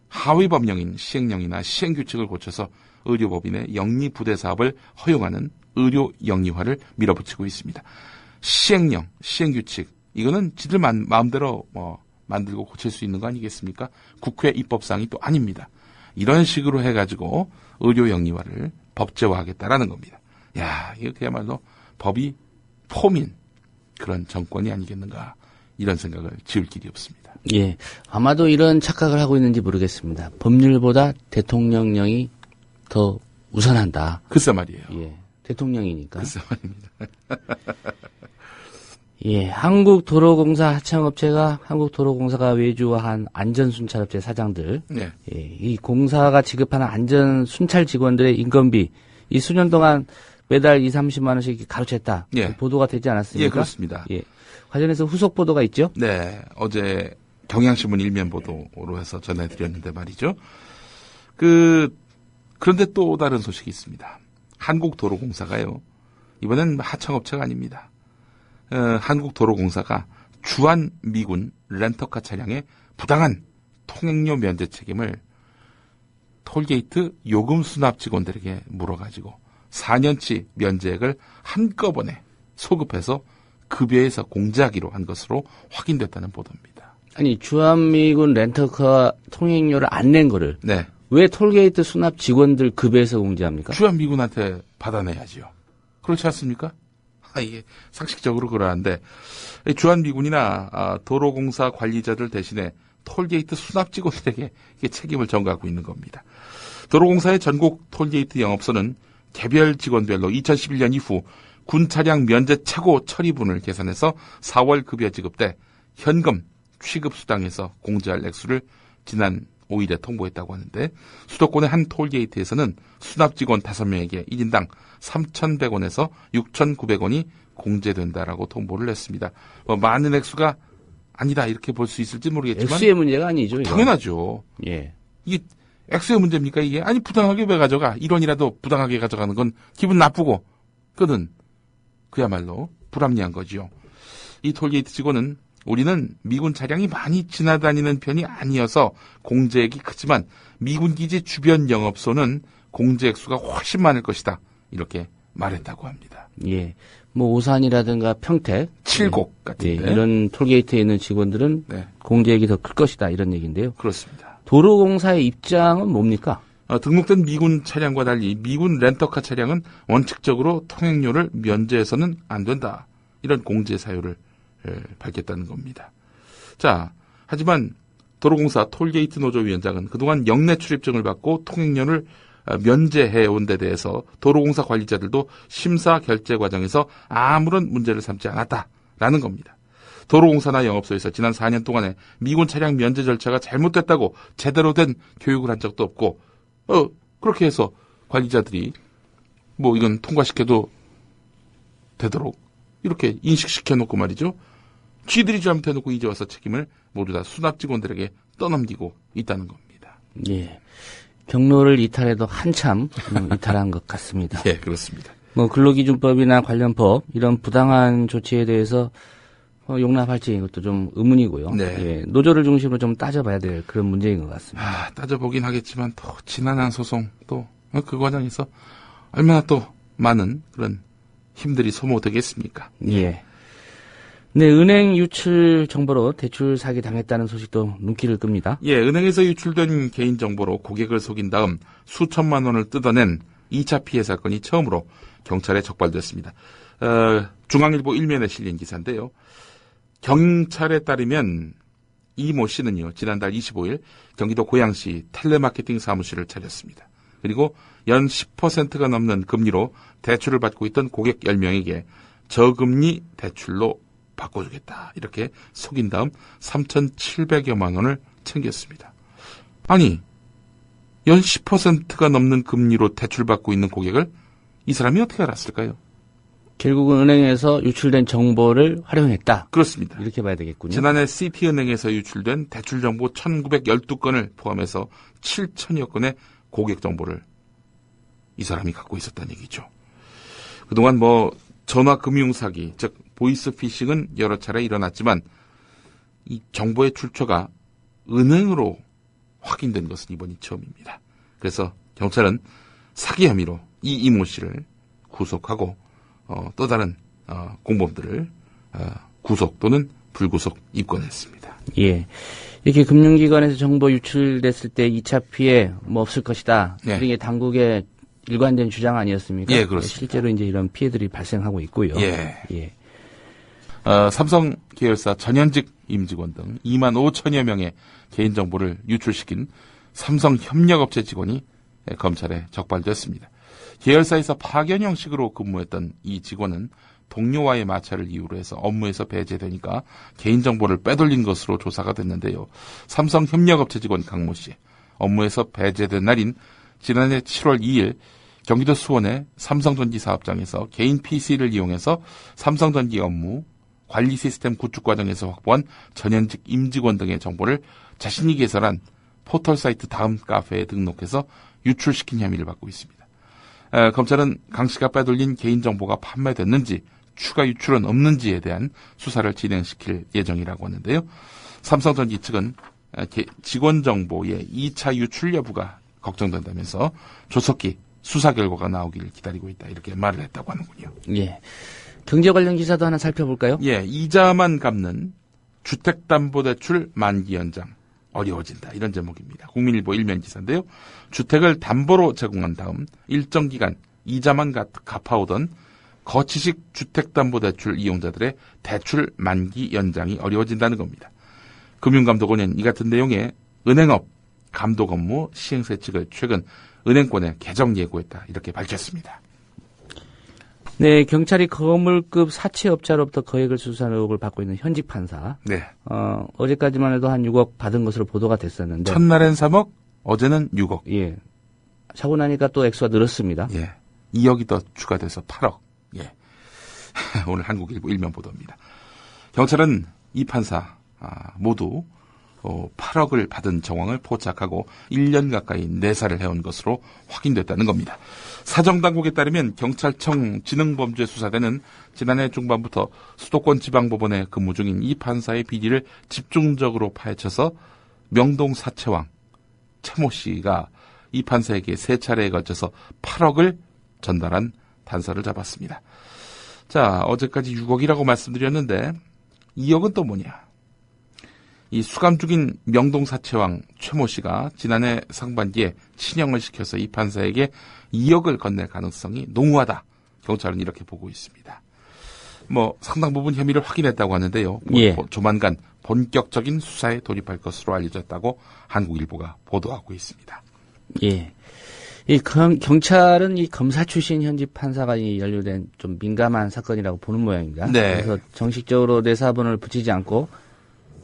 하위 법령인 시행령이나 시행규칙을 고쳐서 의료법인의 영리부대 사업을 허용하는 의료 영리화를 밀어붙이고 있습니다. 시행령, 시행규칙 이거는 지들 마음대로 만들고 고칠 수 있는 거 아니겠습니까? 국회 입법사항이 또 아닙니다. 이런 식으로 해가지고 의료 영리화를 법제화하겠다라는 겁니다. 야, 이거 그야말로 법이 포민 그런 정권이 아니겠는가 이런 생각을 지을 길이 없습니다. 예, 아마도 이런 착각을 하고 있는지 모르겠습니다. 법률보다 대통령령이 더 우선한다. 글쎄 말이에요. 예, 대통령이니까. 글쎄 말입니다. 예, 한국도로공사 하청업체가 한국도로공사가 외주화한 안전순찰업체 사장들, 네. 예, 이 공사가 지급하는 안전순찰 직원들의 인건비, 이 수년 동안 매달 2-30만 원씩 가로챘다. 예. 보도가 되지 않았습니까? 예, 그렇습니다. 예. 관련해서 후속 보도가 있죠? 네, 어제 경향신문 일면 보도로 해서 전해드렸는데 말이죠. 그런데 또 다른 소식이 있습니다. 한국도로공사가요, 이번엔 하청업체가 아닙니다. 한국도로공사가 주한 미군 렌터카 차량의 부당한 통행료 면제 책임을 톨게이트 요금 수납 직원들에게 물어가지고 4년치 면제액을 한꺼번에 소급해서 급여에서 공제하기로 한 것으로 확인됐다는 보도입니다. 아니, 주한미군 렌터카 통행료를 안 낸 거를 네. 왜 톨게이트 수납 직원들 급여에서 공제합니까? 주한미군한테 받아내야지요. 그렇지 않습니까? 이게 상식적으로 그러한데 주한미군이나 도로공사 관리자들 대신에 톨게이트 수납 직원들에게 이게 책임을 전가하고 있는 겁니다. 도로공사의 전국 톨게이트 영업소는 개별 직원별로 2011년 이후 군 차량 면제 최고 처리분을 계산해서 4월 급여 지급 때 현금 취급 수당에서 공제할 액수를 지난 5일에 통보했다고 하는데 수도권의 한 톨게이트에서는 수납 직원 5명에게 1인당 3,100원에서 6,900원이 공제된다라고 통보를 했습니다. 많은 액수가 아니다 이렇게 볼 수 있을지 모르겠지만 액수의 문제가 아니죠. 이거. 당연하죠. 예. 이게 액수의 문제입니까 이게? 아니 부당하게 왜 가져가? 1원이라도 부당하게 가져가는 건 기분 나쁘고 그는 그야말로 불합리한 거지요. 이 톨게이트 직원은 우리는 미군 차량이 많이 지나다니는 편이 아니어서 공제액이 크지만 미군 기지 주변 영업소는 공제 액수가 훨씬 많을 것이다. 이렇게 말했다고 합니다. 예. 뭐 오산이라든가 평택, 칠곡 같은 예, 이런 톨게이트에 있는 직원들은 네. 공제액이 더 클 것이다 이런 얘기인데요. 그렇습니다. 도로공사의 입장은 뭡니까? 등록된 미군 차량과 달리 미군 렌터카 차량은 원칙적으로 통행료를 면제해서는 안 된다. 이런 공제 사유를 밝혔다는 겁니다. 자, 하지만 도로공사 톨게이트 노조위원장은 그동안 영내 출입증을 받고 통행료를 면제해온 데 대해서 도로공사 관리자들도 심사 결제 과정에서 아무런 문제를 삼지 않았다라는 겁니다. 도로공사나 영업소에서 지난 4년 동안에 미군 차량 면제 절차가 잘못됐다고 제대로 된 교육을 한 적도 없고 그렇게 해서 관리자들이 뭐 이건 통과시켜도 되도록 이렇게 인식시켜놓고 말이죠. 쥐들이 잘못해놓고 이제 와서 책임을 모두 다 수납 직원들에게 떠넘기고 있다는 겁니다. 예. 경로를 이탈해도 한참 이탈한 것 같습니다. 예, 그렇습니다. 뭐 근로기준법이나 관련 법 이런 부당한 조치에 대해서 용납할지 이것도 좀 의문이고요. 네. 예, 노조를 중심으로 좀 따져봐야 될 그런 문제인 것 같습니다. 따져보긴 하겠지만 또 지난한 소송 또 그 과정에서 얼마나 또 많은 그런 힘들이 소모되겠습니까? 예. 네, 은행 유출 정보로 대출 사기 당했다는 소식도 눈길을 끕니다. 예, 은행에서 유출된 개인정보로 고객을 속인 다음 수천만 원을 뜯어낸 2차 피해 사건이 처음으로 경찰에 적발됐습니다. 중앙일보 1면에 실린 기사인데요. 경찰에 따르면 이 모 씨는요, 지난달 25일 경기도 고양시 텔레마케팅 사무실을 차렸습니다. 그리고 연 10%가 넘는 금리로 대출을 받고 있던 고객 10명에게 저금리 대출로 바꿔주겠다. 이렇게 속인 다음 3,700여만 원을 챙겼습니다. 아니, 연 10%가 넘는 금리로 대출받고 있는 고객을 이 사람이 어떻게 알았을까요? 결국은 은행에서 유출된 정보를 활용했다. 그렇습니다. 이렇게 봐야 되겠군요. 지난해 시티은행에서 유출된 대출 정보 1912건을 포함해서 7천여 건의 고객 정보를 이 사람이 갖고 있었다는 얘기죠. 그동안 전화 금융 사기, 즉 보이스 피싱은 여러 차례 일어났지만 이 정보의 출처가 은행으로 확인된 것은 이번이 처음입니다. 그래서 경찰은 사기 혐의로 이 이모 씨를 구속하고 또 다른 공범들을 구속 또는 불구속 입건했습니다. 예. 이렇게 금융기관에서 정보 유출됐을 때 2차 피해 없을 것이다. 네. 이게 당국의 일관된 주장 아니었습니까? 예, 그렇습니다. 실제로 이제 이런 피해들이 발생하고 있고요. 예. 예. 삼성 계열사 전현직 임직원 등 2만 5천여 명의 개인정보를 유출시킨 삼성 협력업체 직원이 검찰에 적발됐습니다. 계열사에서 파견 형식으로 근무했던 이 직원은 동료와의 마찰을 이유로 해서 업무에서 배제되니까 개인정보를 빼돌린 것으로 조사가 됐는데요. 삼성 협력업체 직원 강모 씨, 업무에서 배제된 날인 지난해 7월 2일 경기도 수원의 삼성전기 사업장에서 개인 PC를 이용해서 삼성전기 업무, 관리 시스템 구축 과정에서 확보한 전현직 임직원 등의 정보를 자신이 개설한 포털 사이트 다음 카페에 등록해서 유출시킨 혐의를 받고 있습니다. 검찰은 강 씨가 빼돌린 개인정보가 판매됐는지 추가 유출은 없는지에 대한 수사를 진행시킬 예정이라고 하는데요. 삼성전기 측은 직원 정보의 2차 유출 여부가 걱정된다면서 조속히 수사 결과가 나오기를 기다리고 있다 이렇게 말을 했다고 하는군요. 예. 경제 관련 기사도 하나 살펴볼까요? 예, 이자만 갚는 주택담보대출 만기 연장 어려워진다 이런 제목입니다. 국민일보 일면 기사인데요. 주택을 담보로 제공한 다음 일정 기간 이자만 갚아오던 거치식 주택담보대출 이용자들의 대출 만기 연장이 어려워진다는 겁니다. 금융감독원은 이 같은 내용의 은행업 감독 업무 시행세 측을 최근 은행권에 개정 예고했다 이렇게 밝혔습니다. 네, 경찰이 거물급 사채업자로부터 거액을 수수한 의혹을 받고 있는 현직 판사. 네. 어제까지만 해도 한 6억 받은 것으로 보도가 됐었는데. 첫날엔 3억, 어제는 6억. 예. 사고 나니까 또 액수가 늘었습니다. 예. 2억이 더 추가돼서 8억. 예. 오늘 한국일보 일면 보도입니다. 경찰은 이 판사 모두 8억을 받은 정황을 포착하고 1년 가까이 내사를 해온 것으로 확인됐다는 겁니다. 사정당국에 따르면 경찰청 지능범죄수사대는 지난해 중반부터 수도권 지방법원에 근무 중인 이 판사의 비리를 집중적으로 파헤쳐서 명동 사채왕 최모 씨가 이 판사에게 3차례에 걸쳐서 8억을 전달한 단서를 잡았습니다. 자, 어제까지 6억이라고 말씀드렸는데 2억은 또 뭐냐? 이 수감 중인 명동 사채왕 최모 씨가 지난해 상반기에 친형을 시켜서 이 판사에게 2억을 건넬 가능성이 농후하다. 경찰은 이렇게 보고 있습니다. 상당 부분 혐의를 확인했다고 하는데요. 예. 조만간 본격적인 수사에 돌입할 것으로 알려졌다고 한국일보가 보도하고 있습니다. 예. 이 경찰은 이 검사 출신 현직 판사가 연루된 좀 민감한 사건이라고 보는 모양입니다. 네. 그래서 정식적으로 내사본을 붙이지 않고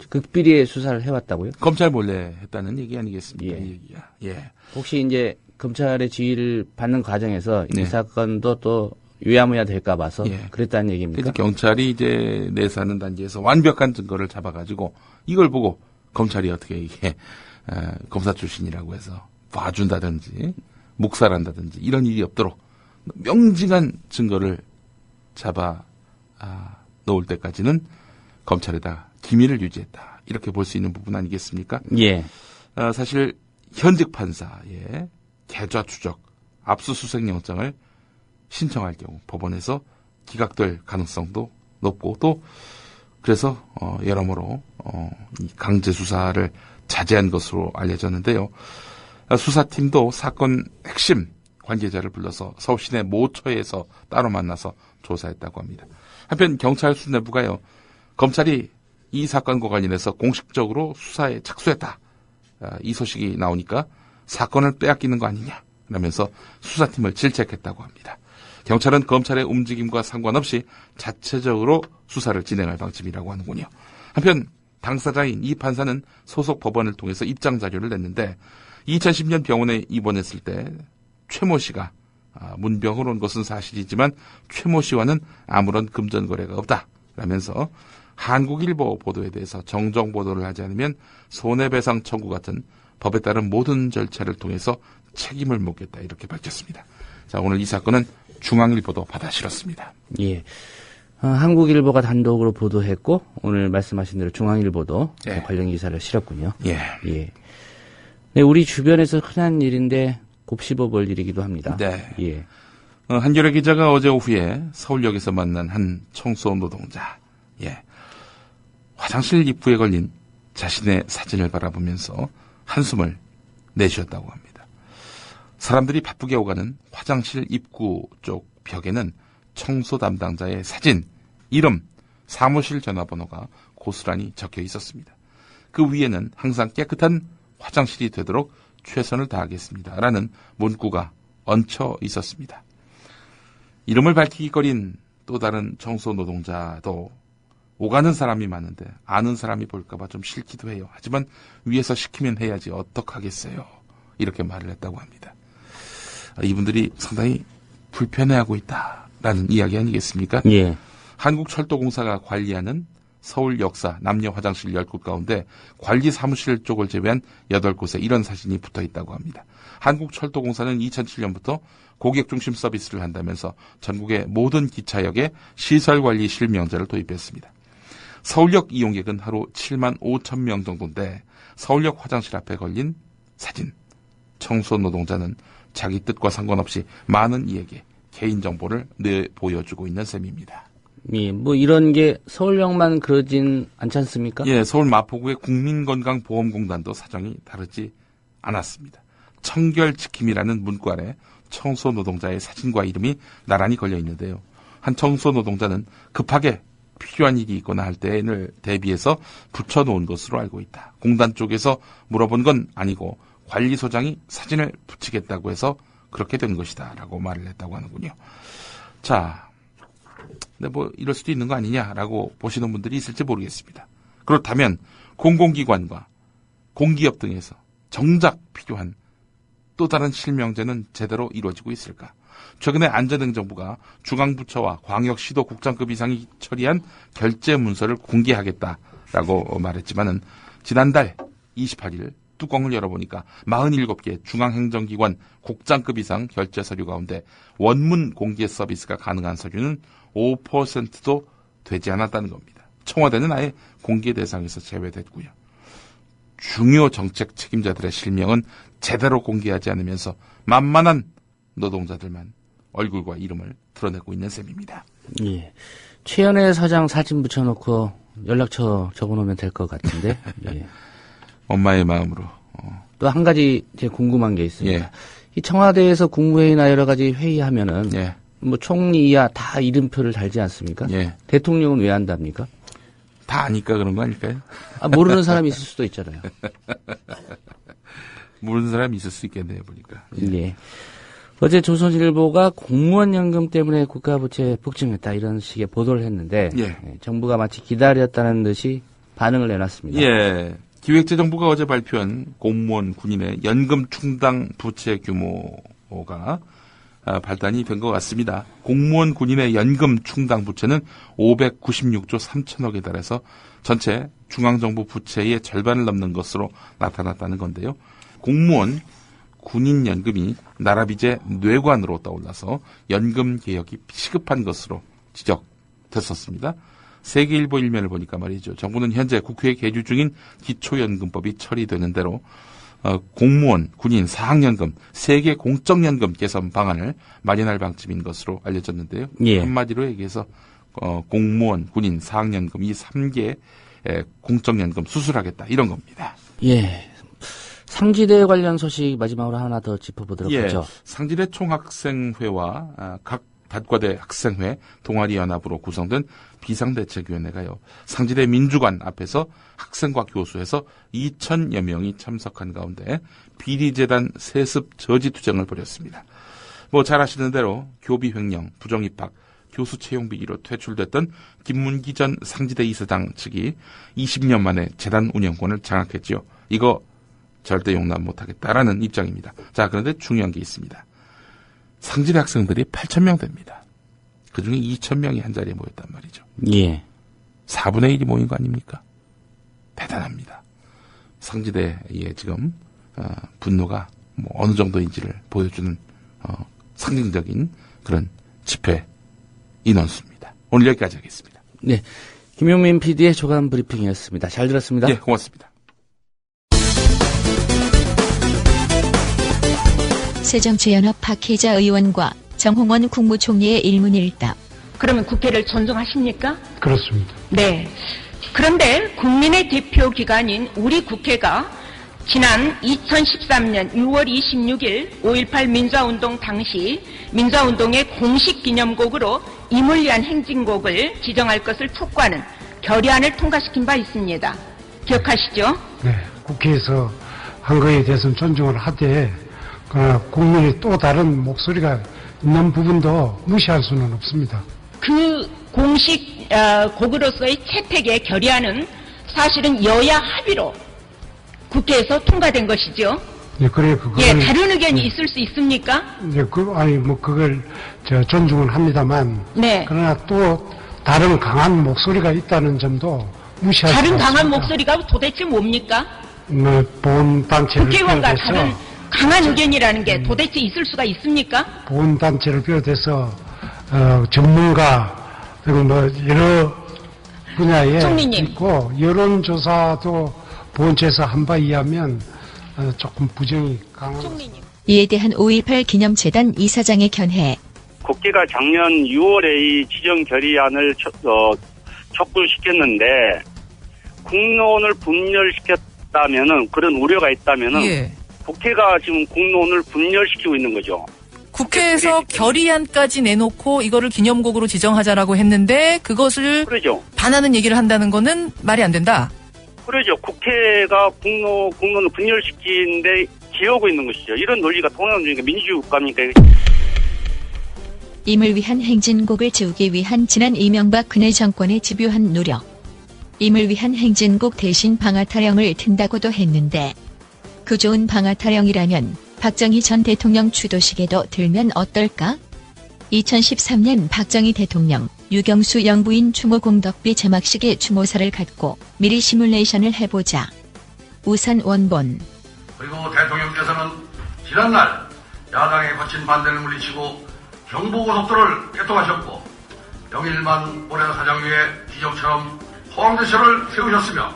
극비리의 수사를 해왔다고요? 검찰 몰래 했다는 얘기 아니겠습니까? 예. 이 얘기야. 예. 혹시 이제 검찰의 지휘를 받는 과정에서 이 사건도 또 유야무야 될까 봐서 그랬다는 얘기입니까? 그래서 경찰이 이제 내사하는 단계에서 완벽한 증거를 잡아가지고 이걸 보고 검찰이 어떻게 이게 검사 출신이라고 해서 봐준다든지 묵살한다든지 이런 일이 없도록 명징한 증거를 잡아 놓을 때까지는 검찰에다 기밀을 유지했다. 이렇게 볼 수 있는 부분 아니겠습니까? 예. 사실 현직 판사의 계좌 추적, 압수수색 영장을 신청할 경우 법원에서 기각될 가능성도 높고 또 그래서 여러모로 이 강제 수사를 자제한 것으로 알려졌는데요. 수사팀도 사건 핵심 관계자를 불러서 서울시내 모처에서 따로 만나서 조사했다고 합니다. 한편 경찰 수뇌부가요. 검찰이 이 사건과 관련해서 공식적으로 수사에 착수했다. 이 소식이 나오니까 사건을 빼앗기는 거 아니냐 라면서 수사팀을 질책했다고 합니다. 경찰은 검찰의 움직임과 상관없이 자체적으로 수사를 진행할 방침이라고 하는군요. 한편 당사자인 이 판사는 소속 법원을 통해서 입장 자료를 냈는데 2010년 병원에 입원했을 때 최모 씨가 문병으로 온 것은 사실이지만 최모 씨와는 아무런 금전 거래가 없다 라면서 한국일보 보도에 대해서 정정 보도를 하지 않으면 손해배상 청구 같은 법에 따른 모든 절차를 통해서 책임을 묻겠다 이렇게 밝혔습니다. 자, 오늘 이 사건은 중앙일보도 받아 실었습니다. 예. 한국일보가 단독으로 보도했고 오늘 말씀하신 대로 중앙일보도 관련 기사를 실었군요. 예. 예. 네, 우리 주변에서 흔한 일인데 곱씹어 볼 일이기도 합니다. 네. 예. 한겨레 기자가 어제 오후에 서울역에서 만난 한 청소 노동자. 예. 화장실 입구에 걸린 자신의 사진을 바라보면서 한숨을 내쉬었다고 합니다. 사람들이 바쁘게 오가는 화장실 입구 쪽 벽에는 청소 담당자의 사진, 이름, 사무실 전화번호가 고스란히 적혀 있었습니다. 그 위에는 항상 깨끗한 화장실이 되도록 최선을 다하겠습니다. 라는 문구가 얹혀 있었습니다. 이름을 밝히기 꺼린 또 다른 청소 노동자도 오가는 사람이 많은데 아는 사람이 볼까봐 좀 싫기도 해요. 하지만 위에서 시키면 해야지 어떡하겠어요. 이렇게 말을 했다고 합니다. 이분들이 상당히 불편해하고 있다라는 이야기 아니겠습니까? 예. 한국철도공사가 관리하는 서울 역사 남녀 화장실 10곳 가운데 관리 사무실 쪽을 제외한 8곳에 이런 사진이 붙어 있다고 합니다. 한국철도공사는 2007년부터 고객중심 서비스를 한다면서 전국의 모든 기차역에 시설관리 실명제를 도입했습니다. 서울역 이용객은 하루 7만 5천 명 정도인데 서울역 화장실 앞에 걸린 사진. 청소 노동자는 자기 뜻과 상관없이 많은 이에게 개인정보를 내보여주고 있는 셈입니다. 예, 뭐 이런 게 서울역만 그러진 않지 않습니까? 예, 서울 마포구의 국민건강보험공단도 사정이 다르지 않았습니다. 청결지킴이라는 문구 아래 청소 노동자의 사진과 이름이 나란히 걸려 있는데요. 한 청소 노동자는 급하게 필요한 일이 있거나 할 때를 대비해서 붙여놓은 것으로 알고 있다. 공단 쪽에서 물어본 건 아니고 관리소장이 사진을 붙이겠다고 해서 그렇게 된 것이다 라고 말을 했다고 하는군요. 자, 근데 뭐 이럴 수도 있는 거 아니냐라고 보시는 분들이 있을지 모르겠습니다. 그렇다면 공공기관과 공기업 등에서 정작 필요한 또 다른 실명제는 제대로 이루어지고 있을까? 최근에 안전행정부가 중앙부처와 광역시도국장급 이상이 처리한 결제 문서를 공개하겠다라고 말했지만은 지난달 28일 뚜껑을 열어보니까 47개 중앙행정기관 국장급 이상 결제 서류 가운데 원문 공개 서비스가 가능한 서류는 5%도 되지 않았다는 겁니다. 청와대는 아예 공개 대상에서 제외됐고요. 중요 정책 책임자들의 실명은 제대로 공개하지 않으면서 만만한 노동자들만 얼굴과 이름을 드러내고 있는 셈입니다. 예. 최연애 사장 사진 붙여놓고 연락처 적어놓으면 될 것 같은데. 예. 엄마의 마음으로. 또 한 가지 제 궁금한 게 있습니다. 예. 이 청와대에서 국무회의나 여러 가지 회의하면은 예. 뭐 총리 이하 다 이름표를 달지 않습니까? 예. 대통령은 왜 한답니까? 다 아니까 그런 거 아닐까요? 모르는 사람이 있을 수도 있잖아요. 모르는 사람이 있을 수 있겠네요, 보니까. 예. 어제 조선일보가 공무원 연금 때문에 국가부채 폭증했다 이런 식의 보도를 했는데 예. 정부가 마치 기다렸다는 듯이 반응을 내놨습니다. 예. 기획재정부가 어제 발표한 공무원 군인의 연금 충당 부채 규모가 발단이 된 것 같습니다. 공무원 군인의 연금 충당 부채는 596조 3천억에 달해서 전체 중앙정부 부채의 절반을 넘는 것으로 나타났다는 건데요. 공무원 군인 연금이 나라비제 뇌관으로 떠올라서 연금 개혁이 시급한 것으로 지적됐었습니다. 세계일보 일면을 보니까 말이죠. 정부는 현재 국회에 계류 중인 기초연금법이 처리되는 대로 공무원, 군인, 사학연금, 세계 공적연금 개선 방안을 마련할 방침인 것으로 알려졌는데요. 예. 한마디로 얘기해서 공무원, 군인, 사학연금 이 3개 공적연금 수술하겠다 이런 겁니다. 예. 상지대 관련 소식 마지막으로 하나 더 짚어보도록 예. 하죠. 상지대 총학생회와 각 단과대 학생회, 동아리연합으로 구성된 비상대책위원회가요. 상지대 민주관 앞에서 학생과 교수에서 2,000여 명이 참석한 가운데 비리재단 세습 저지 투쟁을 벌였습니다. 뭐 잘 아시는 대로 교비 횡령, 부정입학, 교수 채용 비리로 퇴출됐던 김문기 전 상지대 이사장 측이 20년 만에 재단 운영권을 장악했지요. 이거 절대 용납 못하겠다라는 입장입니다. 자, 그런데 중요한 게 있습니다. 상지대 학생들이 8,000명 됩니다. 그중에 2,000명이 한 자리에 모였단 말이죠. 예. 4분의 1이 모인 거 아닙니까? 대단합니다. 상지대의 지금 분노가 뭐 어느 정도인지를 보여주는 상징적인 그런 집회 인원수입니다. 오늘 여기까지 하겠습니다. 네, 김용민 PD의 조간 브리핑이었습니다. 잘 들었습니다. 네, 고맙습니다. 새정치연합 박혜자 의원과 정홍원 국무총리의 일문일답. 그러면 국회를 존중하십니까? 그렇습니다. 네. 그런데 국민의 대표 기관인 우리 국회가 지난 2013년 6월 26일 5.18 민주화운동 당시 민주화운동의 공식 기념곡으로 임을 위한 행진곡을 지정할 것을 촉구하는 결의안을 통과시킨 바 있습니다. 기억하시죠? 네. 국회에서 한 거에 대해서는 존중을 하되 국민의 또 다른 목소리가 있는 부분도 무시할 수는 없습니다. 그 그 공식 곡으로서의 채택에 결의안은 사실은 여야 합의로 국회에서 통과된 것이죠. 네, 그래, 그걸. 예, 다른 의견이 있을 수 있습니까? 네, 그걸, 존중은 합니다만. 네. 그러나 또, 다른 강한 목소리가 있다는 점도 무시할 수 없습니다. 다른 강한 목소리가 도대체 뭡니까? 보훈단체를 국회의원과 비롯해서. 다른 강한 의견이라는 게 도대체 있을 수가 있습니까? 보훈단체를 비롯해서, 전문가, 그리고 여러 분야에 총리님. 있고, 여론조사도 보훈처에서 한 바에 의하면, 조금 부정이 강한. 이에 대한 5.18 기념재단 이사장의 견해. 국회가 작년 6월에 이 지정 결의안을 촉구시켰는데 국론을 분열시켰다면은 그런 우려가 있다면은 예. 국회가 지금 국론을 분열시키고 있는 거죠. 국회에서 결의안까지 내놓고 이거를 기념곡으로 지정하자라고 했는데 그것을 그러죠. 반하는 얘기를 한다는 거는 말이 안 된다. 그러죠. 국회가 국론을 분열시키는데 기어오고 있는 것이죠. 이런 논리가 통하는 중이니까 민주국가입니까? 임을 위한 행진곡을 지우기 위한 지난 이명박 근해 정권의 집요한 노력. 임을 위한 행진곡 대신 방아타령을 튼다고도 했는데 그 좋은 방아타령이라면 박정희 전 대통령 추도식에도 들면 어떨까? 2013년 박정희 대통령, 유경수 영부인 추모 공덕비 제막식의 추모사를 갖고 미리 시뮬레이션을 해보자. 우선 원본. 그리고 대통령께서는 지난날 야당의 거친 반대를 물리치고 경부고속도로를 개통하셨고 영일만 모래사 사장 위에 기적처럼 포항대교를 세우셨으며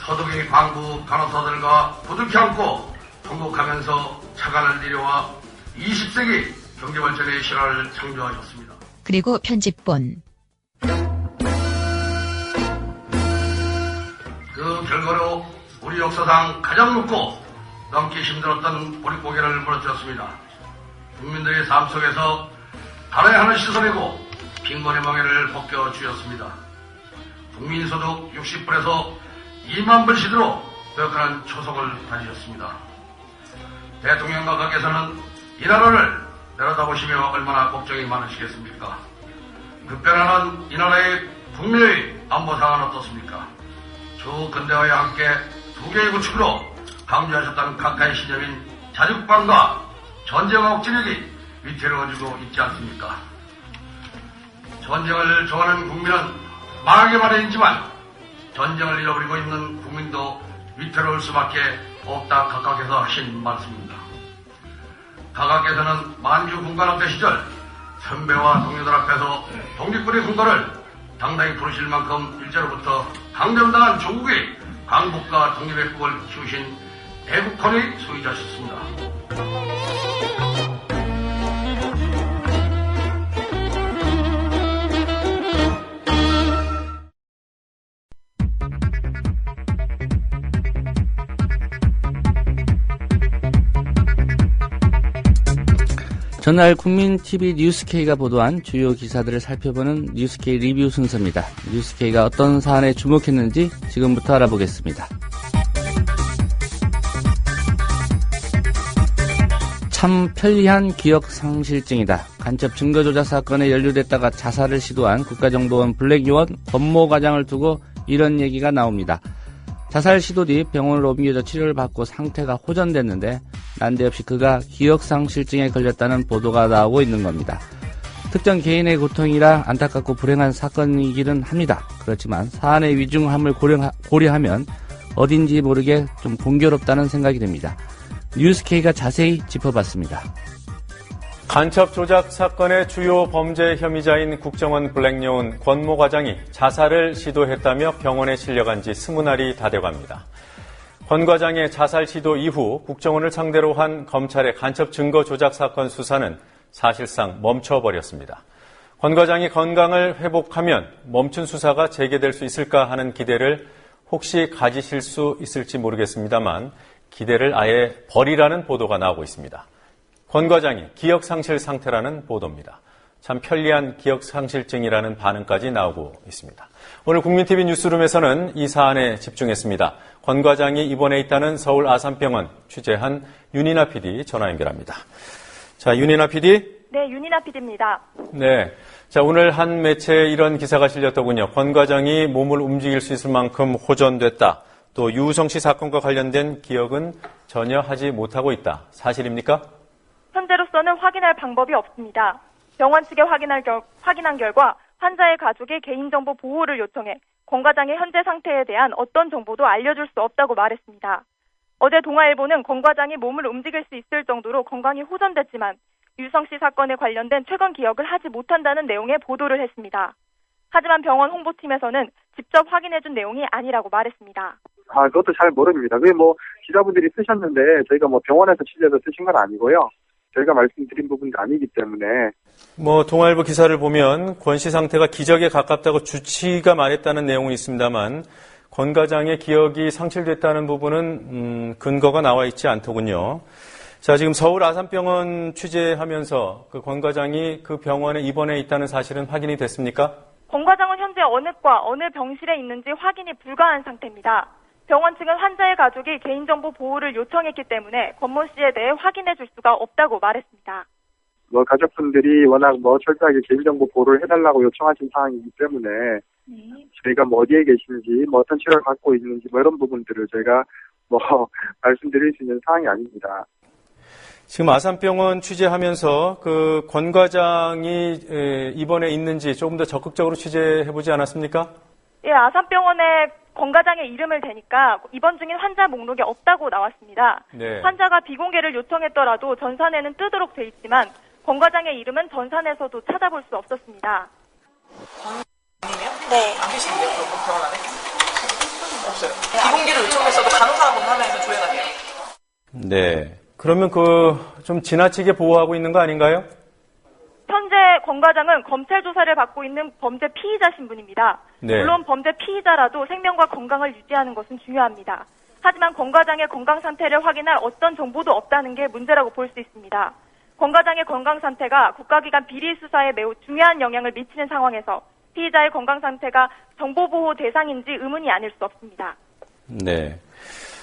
서독이 광부 간호사들과 부둥켜 안고 통곡하면서 차관을 내려와 20세기 경제발전의 실화를 창조하셨습니다. 그리고 편집본. 그 결과로 우리 역사상 가장 높고 넘기 힘들었던 보릿고개를 무너뜨렸습니다. 국민들의 삶 속에서 달에 하늘 씻어내고 빈곤의 멍에를 벗겨주셨습니다. 국민소득 60불에서 2만 불시대로 벽하는 초석을 다지셨습니다. 대통령 각하께서는 이 나라를 내려다보시며 얼마나 걱정이 많으시겠습니까? 급변하는 이 나라의 국민의 안보 상황은 어떻습니까? 초근대화와 함께 두 개의 구축으로 강조하셨다는 각하의 신념인 자죽방과 전쟁과 억지력이 위태로워지고 있지 않습니까? 전쟁을 좋아하는 국민은 망하게 마련이지만 전쟁을 잃어버리고 있는 국민도 위태로울 수밖에 없다 각하께서 하신 말씀입니다. 각하께서는 만주 군관학대 시절 선배와 동료들 앞에서 독립군의 군가를 당당히 부르실 만큼 일제로부터 강점당한 조국의 강국과 독립의 꿈을 키우신 애국헌의 소유자셨습니다. 전날 국민TV 뉴스K가 보도한 주요 기사들을 살펴보는 뉴스K 리뷰 순서입니다. 뉴스K가 어떤 사안에 주목했는지 지금부터 알아보겠습니다. 참 편리한 기억상실증이다. 간첩 증거조작 사건에 연루됐다가 자살을 시도한 국가정보원 블랙요원 권모 과장을 두고 이런 얘기가 나옵니다. 자살 시도 뒤 병원으로 옮겨져 치료를 받고 상태가 호전됐는데 난데없이 그가 기억상실증에 걸렸다는 보도가 나오고 있는 겁니다. 특정 개인의 고통이라 안타깝고 불행한 사건이기는 합니다. 그렇지만 사안의 위중함을 고려하면 어딘지 모르게 좀 공교롭다는 생각이 듭니다. 뉴스K가 자세히 짚어봤습니다. 간첩 조작 사건의 주요 범죄 혐의자인 국정원 블랙요원 권모 과장이 자살을 시도했다며 병원에 실려간 지 20날이 다 돼갑니다. 권 과장의 자살 시도 이후 국정원을 상대로 한 검찰의 간첩 증거 조작 사건 수사는 사실상 멈춰버렸습니다. 권 과장이 건강을 회복하면 멈춘 수사가 재개될 수 있을까 하는 기대를 혹시 가지실 수 있을지 모르겠습니다만 기대를 아예 버리라는 보도가 나오고 있습니다. 권 과장이 기억상실 상태라는 보도입니다. 참 편리한 기억상실증이라는 반응까지 나오고 있습니다. 오늘 국민TV 뉴스룸에서는 이 사안에 집중했습니다. 권 과장이 입원해 있다는 서울 아산병원 취재한 윤이나 PD 전화 연결합니다. 자, 윤이나 PD, 네, 윤이나 PD입니다. 네. 자, 오늘 한 매체에 이런 기사가 실렸더군요. 권 과장이 몸을 움직일 수 있을 만큼 호전됐다. 또 유우성 씨 사건과 관련된 기억은 전혀 하지 못하고 있다. 사실입니까? 현재로서는 확인할 방법이 없습니다. 병원 측에 확인한 결과 환자의 가족이 개인정보 보호를 요청해 권 과장의 현재 상태에 대한 어떤 정보도 알려줄 수 없다고 말했습니다. 어제 동아일보는 권 과장이 몸을 움직일 수 있을 정도로 건강이 호전됐지만 유성 씨 사건에 관련된 최근 기억을 하지 못한다는 내용의 보도를 했습니다. 하지만 병원 홍보팀에서는 직접 확인해준 내용이 아니라고 말했습니다. 그것도 잘 모릅니다. 그게 기자분들이 쓰셨는데 저희가 병원에서 취재해서 쓰신 건 아니고요. 저희가 말씀드린 부분이 아니기 때문에. 동아일보 기사를 보면 권 씨 상태가 기적에 가깝다고 주치의가 말했다는 내용은 있습니다만 권 과장의 기억이 상실됐다는 부분은 근거가 나와 있지 않더군요. 자, 지금 서울 아산병원 취재하면서 그 권 과장이 그 병원에 입원해 있다는 사실은 확인이 됐습니까? 권 과장은 현재 어느 과, 어느 병실에 있는지 확인이 불가한 상태입니다. 병원 측은 환자의 가족이 개인정보 보호를 요청했기 때문에 권모 씨에 대해 확인해 줄 수가 없다고 말했습니다. 가족분들이 워낙 철저하게 개인정보 보호를 해달라고 요청하신 상황이기 때문에 저희가 어디에 계신지 어떤 치료를 받고 있는지 이런 부분들을 저희가 말씀드릴 수 있는 상황이 아닙니다. 지금 아산병원 취재하면서 그 권 과장이 입원해 있는지 조금 더 적극적으로 취재해보지 않았습니까? 예, 아산병원에 권 과장의 이름을 대니까 입원 중인 환자 목록에 없다고 나왔습니다. 네. 환자가 비공개를 요청했더라도 전산에는 뜨도록 돼 있지만 권 과장의 이름은 전산에서도 찾아볼 수 없었습니다. 네. 안 계시는데 그럼 병원 안에? 없어요. 비공개를 요청했어도 간호사 본담에서 조회가 돼요. 네. 그러면 좀 지나치게 보호하고 있는 거 아닌가요? 현재 권 과장은 검찰 조사를 받고 있는 범죄 피의자 신분입니다. 네. 물론 범죄 피의자라도 생명과 건강을 유지하는 것은 중요합니다. 하지만 권 과장의 건강 상태를 확인할 어떤 정보도 없다는 게 문제라고 볼 수 있습니다. 권 과장의 건강 상태가 국가기관 비리 수사에 매우 중요한 영향을 미치는 상황에서 피의자의 건강 상태가 정보보호 대상인지 의문이 아닐 수 없습니다. 네.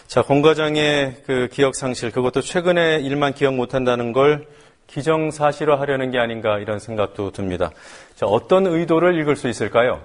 자, 권 과장의 그 기억 상실, 그것도 최근의 일만 기억 못한다는 걸 기정사실화하려는 게 아닌가 이런 생각도 듭니다. 자, 어떤 의도를 읽을 수 있을까요?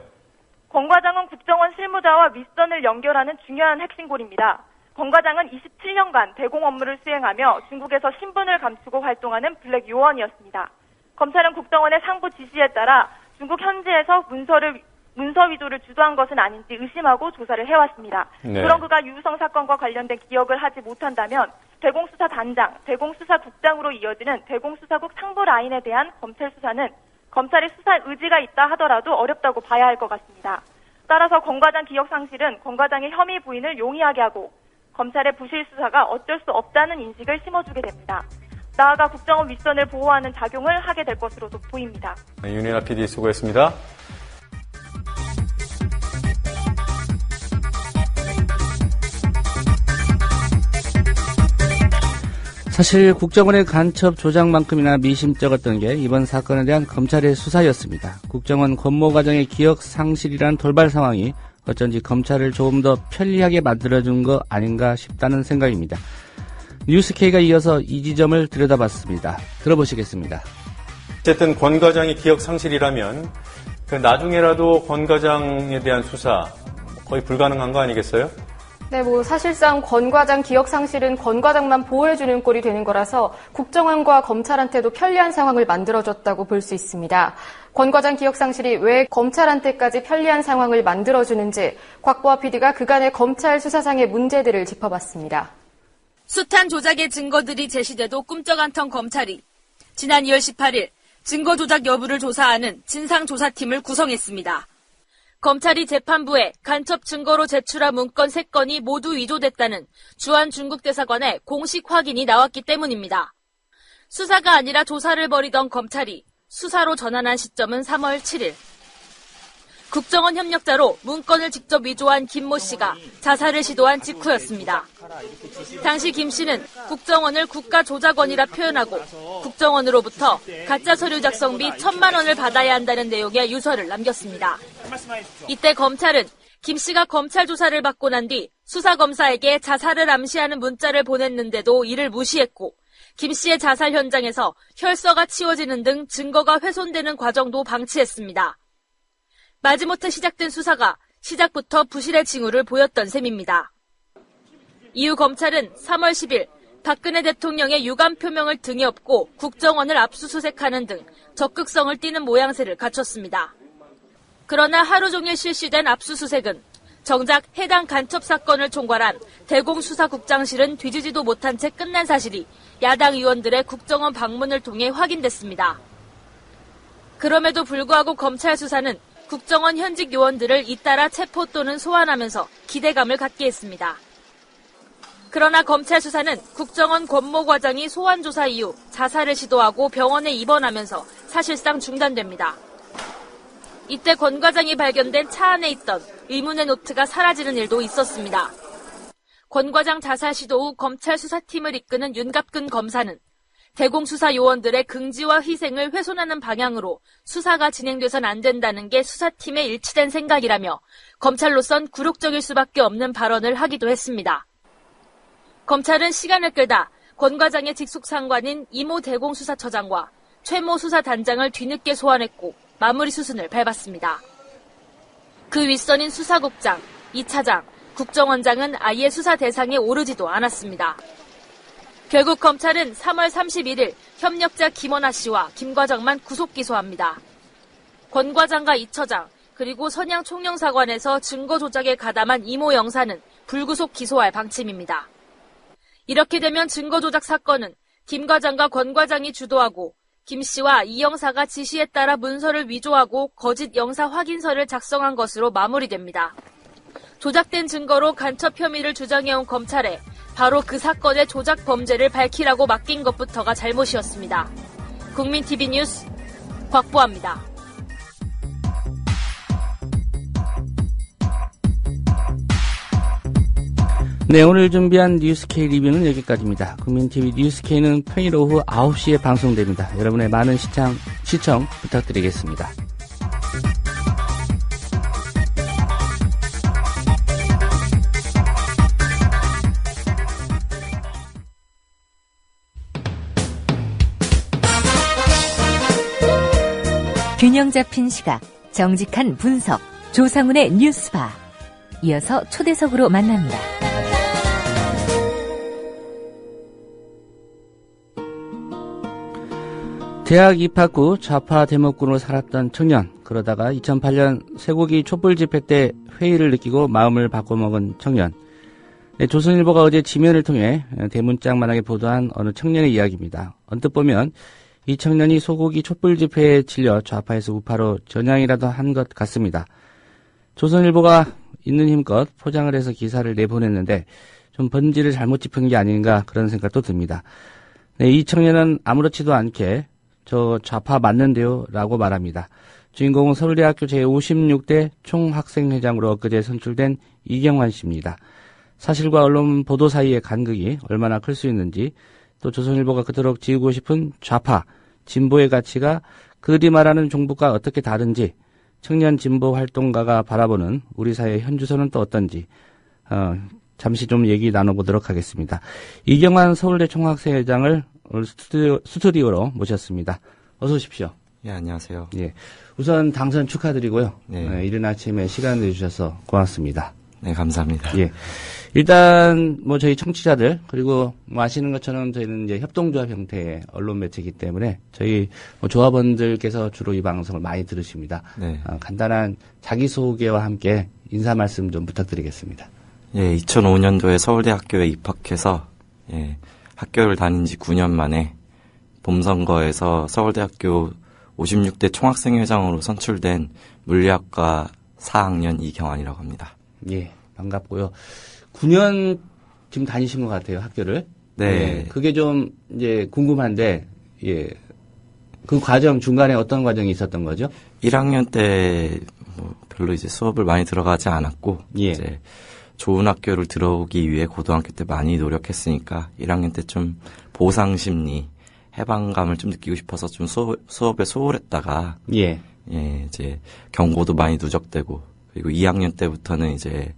권 과장은 국정원 실무자와 윗선을 연결하는 중요한 핵심고리입니다. 권 과장은 27년간 대공 업무를 수행하며 중국에서 신분을 감추고 활동하는 블랙 요원이었습니다. 검찰은 국정원의 상부 지시에 따라 중국 현지에서 문서 위조를 주도한 것은 아닌지 의심하고 조사를 해왔습니다. 네. 그런 그가 유우성 사건과 관련된 기억을 하지 못한다면 대공수사단장, 대공수사국장으로 이어지는 대공수사국 상부 라인에 대한 검찰 수사는 검찰이 수사 의지가 있다 하더라도 어렵다고 봐야 할 것 같습니다. 따라서 권 과장 기억 상실은 권 과장의 혐의 부인을 용이하게 하고 검찰의 부실 수사가 어쩔 수 없다는 인식을 심어주게 됩니다. 나아가 국정원 윗선을 보호하는 작용을 하게 될 것으로도 보입니다. 네, 윤희나 PD 수고했습니다. 사실 국정원의 간첩 조작만큼이나 미심쩍었던 게 이번 사건에 대한 검찰의 수사였습니다. 국정원 권모 과장의 기억 상실이란 돌발 상황이 어쩐지 검찰을 조금 더 편리하게 만들어준 거 아닌가 싶다는 생각입니다. 뉴스K가 이어서 이 지점을 들여다봤습니다. 들어보시겠습니다. 어쨌든 권 과장의 기억 상실이라면 나중에라도 권 과장에 대한 수사 거의 불가능한 거 아니겠어요? 네, 사실상 권 과장 기억 상실은 권 과장만 보호해주는 꼴이 되는 거라서 국정원과 검찰한테도 편리한 상황을 만들어줬다고 볼 수 있습니다. 권 과장 기억 상실이 왜 검찰한테까지 편리한 상황을 만들어주는지 곽보아 PD가 그간의 검찰 수사상의 문제들을 짚어봤습니다. 숱한 조작의 증거들이 제시돼도 꿈쩍 안 턴 검찰이 지난 2월 18일 증거 조작 여부를 조사하는 진상조사팀을 구성했습니다. 검찰이 재판부에 간첩 증거로 제출한 문건 3건이 모두 위조됐다는 주한 중국 대사관의 공식 확인이 나왔기 때문입니다. 수사가 아니라 조사를 벌이던 검찰이 수사로 전환한 시점은 3월 7일. 국정원 협력자로 문건을 직접 위조한 김모 씨가 자살을 시도한 직후였습니다. 당시 김 씨는 국정원을 국가조작원이라 표현하고 국정원으로부터 가짜 서류 작성비 1,000만 원을 받아야 한다는 내용의 유서를 남겼습니다. 이때 검찰은 김 씨가 검찰 조사를 받고 난 뒤 수사검사에게 자살을 암시하는 문자를 보냈는데도 이를 무시했고 김 씨의 자살 현장에서 혈서가 치워지는 등 증거가 훼손되는 과정도 방치했습니다. 마지못해 시작된 수사가 시작부터 부실의 징후를 보였던 셈입니다. 이후 검찰은 3월 10일 박근혜 대통령의 유감 표명을 등에 업고 국정원을 압수수색하는 등 적극성을 띠는 모양새를 갖췄습니다. 그러나 하루 종일 실시된 압수수색은 정작 해당 간첩 사건을 총괄한 대공수사국장실은 뒤지지도 못한 채 끝난 사실이 야당 의원들의 국정원 방문을 통해 확인됐습니다. 그럼에도 불구하고 검찰 수사는 국정원 현직 요원들을 잇따라 체포 또는 소환하면서 기대감을 갖게 했습니다. 그러나 검찰 수사는 국정원 권모과장이 소환 조사 이후 자살을 시도하고 병원에 입원하면서 사실상 중단됩니다. 이때 권 과장이 발견된 차 안에 있던 의문의 노트가 사라지는 일도 있었습니다. 권 과장 자살 시도 후 검찰 수사팀을 이끄는 윤갑근 검사는 대공수사 요원들의 긍지와 희생을 훼손하는 방향으로 수사가 진행돼선 안 된다는 게 수사팀의 일치된 생각이라며 검찰로선 굴욕적일 수밖에 없는 발언을 하기도 했습니다. 검찰은 시간을 끌다 권 과장의 직속 상관인 이모 대공수사처장과 최모 수사단장을 뒤늦게 소환했고 마무리 수순을 밟았습니다. 그 윗선인 수사국장, 2차장, 국정원장은 아예 수사 대상에 오르지도 않았습니다. 결국 검찰은 3월 31일 협력자 김원하 씨와 김 과장만 구속 기소합니다. 권 과장과 2처장 그리고 선양 총영사관에서 증거 조작에 가담한 이모 영사는 불구속 기소할 방침입니다. 이렇게 되면 증거 조작 사건은 김 과장과 권 과장이 주도하고 김 씨와 이 영사가 지시에 따라 문서를 위조하고 거짓 영사 확인서를 작성한 것으로 마무리됩니다. 조작된 증거로 간첩 혐의를 주장해온 검찰에 바로 그 사건의 조작 범죄를 밝히라고 맡긴 것부터가 잘못이었습니다. 국민TV 뉴스 곽보아입니다. 네, 오늘 준비한 뉴스K 리뷰는 여기까지입니다. 국민TV 뉴스K는 평일 오후 9시에 방송됩니다. 여러분의 많은 시청 부탁드리겠습니다. 균형 잡힌 시각, 정직한 분석, 조상훈의 뉴스바. 이어서 초대석으로 만납니다. 대학 입학 후 좌파 대목군으로 살았던 청년, 그러다가 2008년 쇠고기 촛불 집회 때 회의를 느끼고 마음을 바꿔먹은 청년. 네, 조선일보가 어제 지면을 통해 대문짝만하게 보도한 어느 청년의 이야기입니다. 언뜻 보면 이 청년이 소고기 촛불 집회에 질려 좌파에서 우파로 전향이라도 한 것 같습니다. 조선일보가 있는 힘껏 포장을 해서 기사를 내보냈는데 좀 번지를 잘못 짚은 게 아닌가 그런 생각도 듭니다. 네, 이 청년은 아무렇지도 않게 저 좌파 맞는데요 라고 말합니다. 주인공은 서울대학교 제56대 총학생회장으로 엊그제 선출된 이경환 씨입니다. 사실과 언론 보도 사이의 간극이 얼마나 클 수 있는지, 또 조선일보가 그토록 지우고 싶은 좌파, 진보의 가치가 그들이 말하는 종북과 어떻게 다른지, 청년 진보 활동가가 바라보는 우리 사회의 현주소는 또 어떤지 잠시 좀 얘기 나눠보도록 하겠습니다. 이경환 서울대 총학생회장을 오늘 스튜디오로 모셨습니다. 어서 오십시오. 예, 안녕하세요. 예, 우선 당선 축하드리고요. 네. 이른 아침에 시간 내주셔서 고맙습니다. 네, 감사합니다. 예. 일단 저희 청취자들, 그리고 아시는 것처럼 저희는 이제 협동조합 형태의 언론 매체이기 때문에 저희 조합원들께서 주로 이 방송을 많이 들으십니다. 네. 간단한 자기소개와 함께 인사 말씀 좀 부탁드리겠습니다. 예, 2005년도에 서울대학교에 입학해서 학교를 다닌 지 9년 만에 봄선거에서 서울대학교 56대 총학생회장으로 선출된 물리학과 4학년 이경환이라고 합니다. 예, 반갑고요. 9년 지금 다니신 것 같아요, 학교를. 네. 예, 그게 좀 이제 궁금한데, 예. 그 과정, 중간에 어떤 과정이 있었던 거죠? 1학년 때 별로 이제 수업을 많이 들어가지 않았고, 예. 이제 좋은 학교를 들어오기 위해 고등학교 때 많이 노력했으니까 1학년 때 좀 보상 심리, 해방감을 좀 느끼고 싶어서 좀 수업에 소홀했다가, 예. 이제 경고도 많이 누적되고, 그리고 2학년 때부터는 이제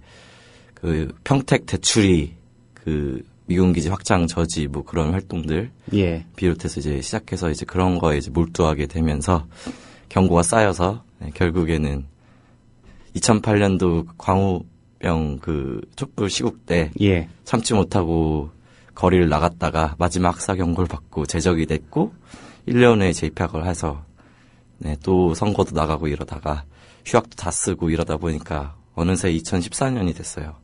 그 평택 대출이 그 미군 기지 확장 저지 뭐 그런 활동들 예. 비롯해서 이제 시작해서 이제 그런 거에 이제 몰두하게 되면서 경고가 쌓여서 결국에는 2008년도 광우병 그 촛불 시국 때 예. 참지 못하고 거리를 나갔다가 마지막 학사 경고를 받고 제적이 됐고 1년 후에 재입학을 해서 또 선거도 나가고 이러다가 휴학도 다 쓰고 이러다 보니까 어느새 2014년이 됐어요.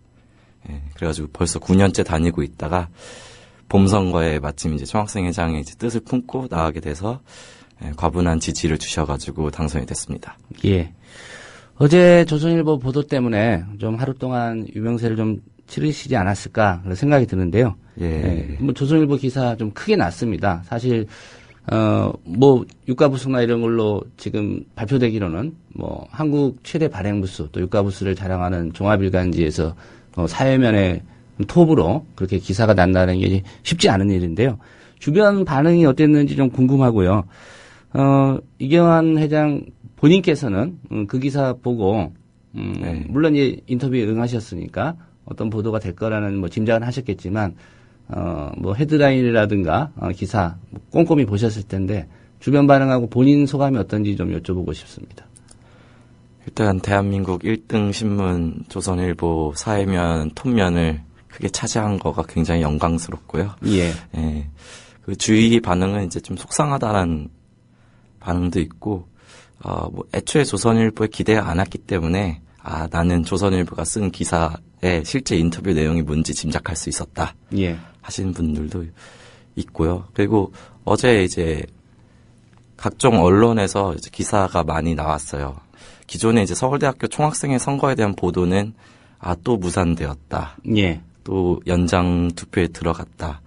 그래가지고 벌써 9년째 다니고 있다가 봄 선거에 마침 이제 총학생회장의 이제 뜻을 품고 나가게 돼서 과분한 지지를 주셔가지고 당선이 됐습니다. 예. 어제 조선일보 보도 때문에 좀 하루 동안 유명세를 좀 치르시지 않았을까 그런 생각이 드는데요. 예. 뭐 조선일보 기사 좀 크게 났습니다. 사실 뭐 유가부수나 이런 걸로 지금 발표되기로는 뭐 한국 최대 발행부수 또 유가부수를 자랑하는 종합일간지에서 사회면에 톱으로 그렇게 기사가 난다는 게 쉽지 않은 일인데요. 주변 반응이 어땠는지 좀 궁금하고요. 이경환 회장 본인께서는 그 기사 보고 물론 이제 인터뷰에 응하셨으니까 어떤 보도가 될 거라는 뭐 짐작은 하셨겠지만 뭐 헤드라인이라든가 기사 꼼꼼히 보셨을 텐데 주변 반응하고 본인 소감이 어떤지 좀 여쭤보고 싶습니다. 일단 대한민국 1등 신문 조선일보 사회면 톱면을 크게 차지한 거가 굉장히 영광스럽고요. 예. 예. 그 주위 반응은 이제 좀 속상하다는 반응도 있고 뭐 애초에 조선일보에 기대가 안 왔기 때문에 나는 조선일보가 쓴 기사에 실제 인터뷰 내용이 뭔지 짐작할 수 있었다. 예. 하시는 분들도 있고요. 그리고 어제 이제 각종 언론에서 이제 기사가 많이 나왔어요. 기존에 이제 서울대학교 총학생회 선거에 대한 보도는 또 무산되었다. 예. 또 연장 투표에 들어갔다.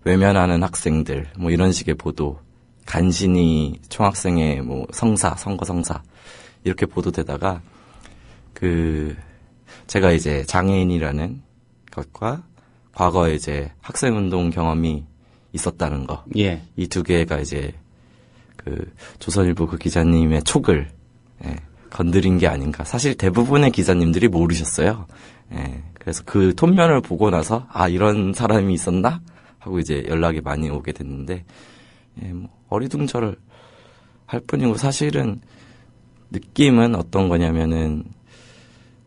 외면하는 학생들 뭐 이런 식의 보도. 간신히 총학생회 뭐 선거 성사 이렇게 보도되다가 제가 이제 장애인이라는 것과 과거에 이제 학생운동 경험이 있었다는 거. 예. 이 두 개가 이제 조선일보 그 기자님의 촉을 건드린 게 아닌가. 사실 대부분의 기자님들이 모르셨어요. 그래서 그 톱면을 보고 나서 이런 사람이 있었나 하고 이제 연락이 많이 오게 됐는데 뭐 어리둥절을 할 뿐이고 사실은 느낌은 어떤 거냐면은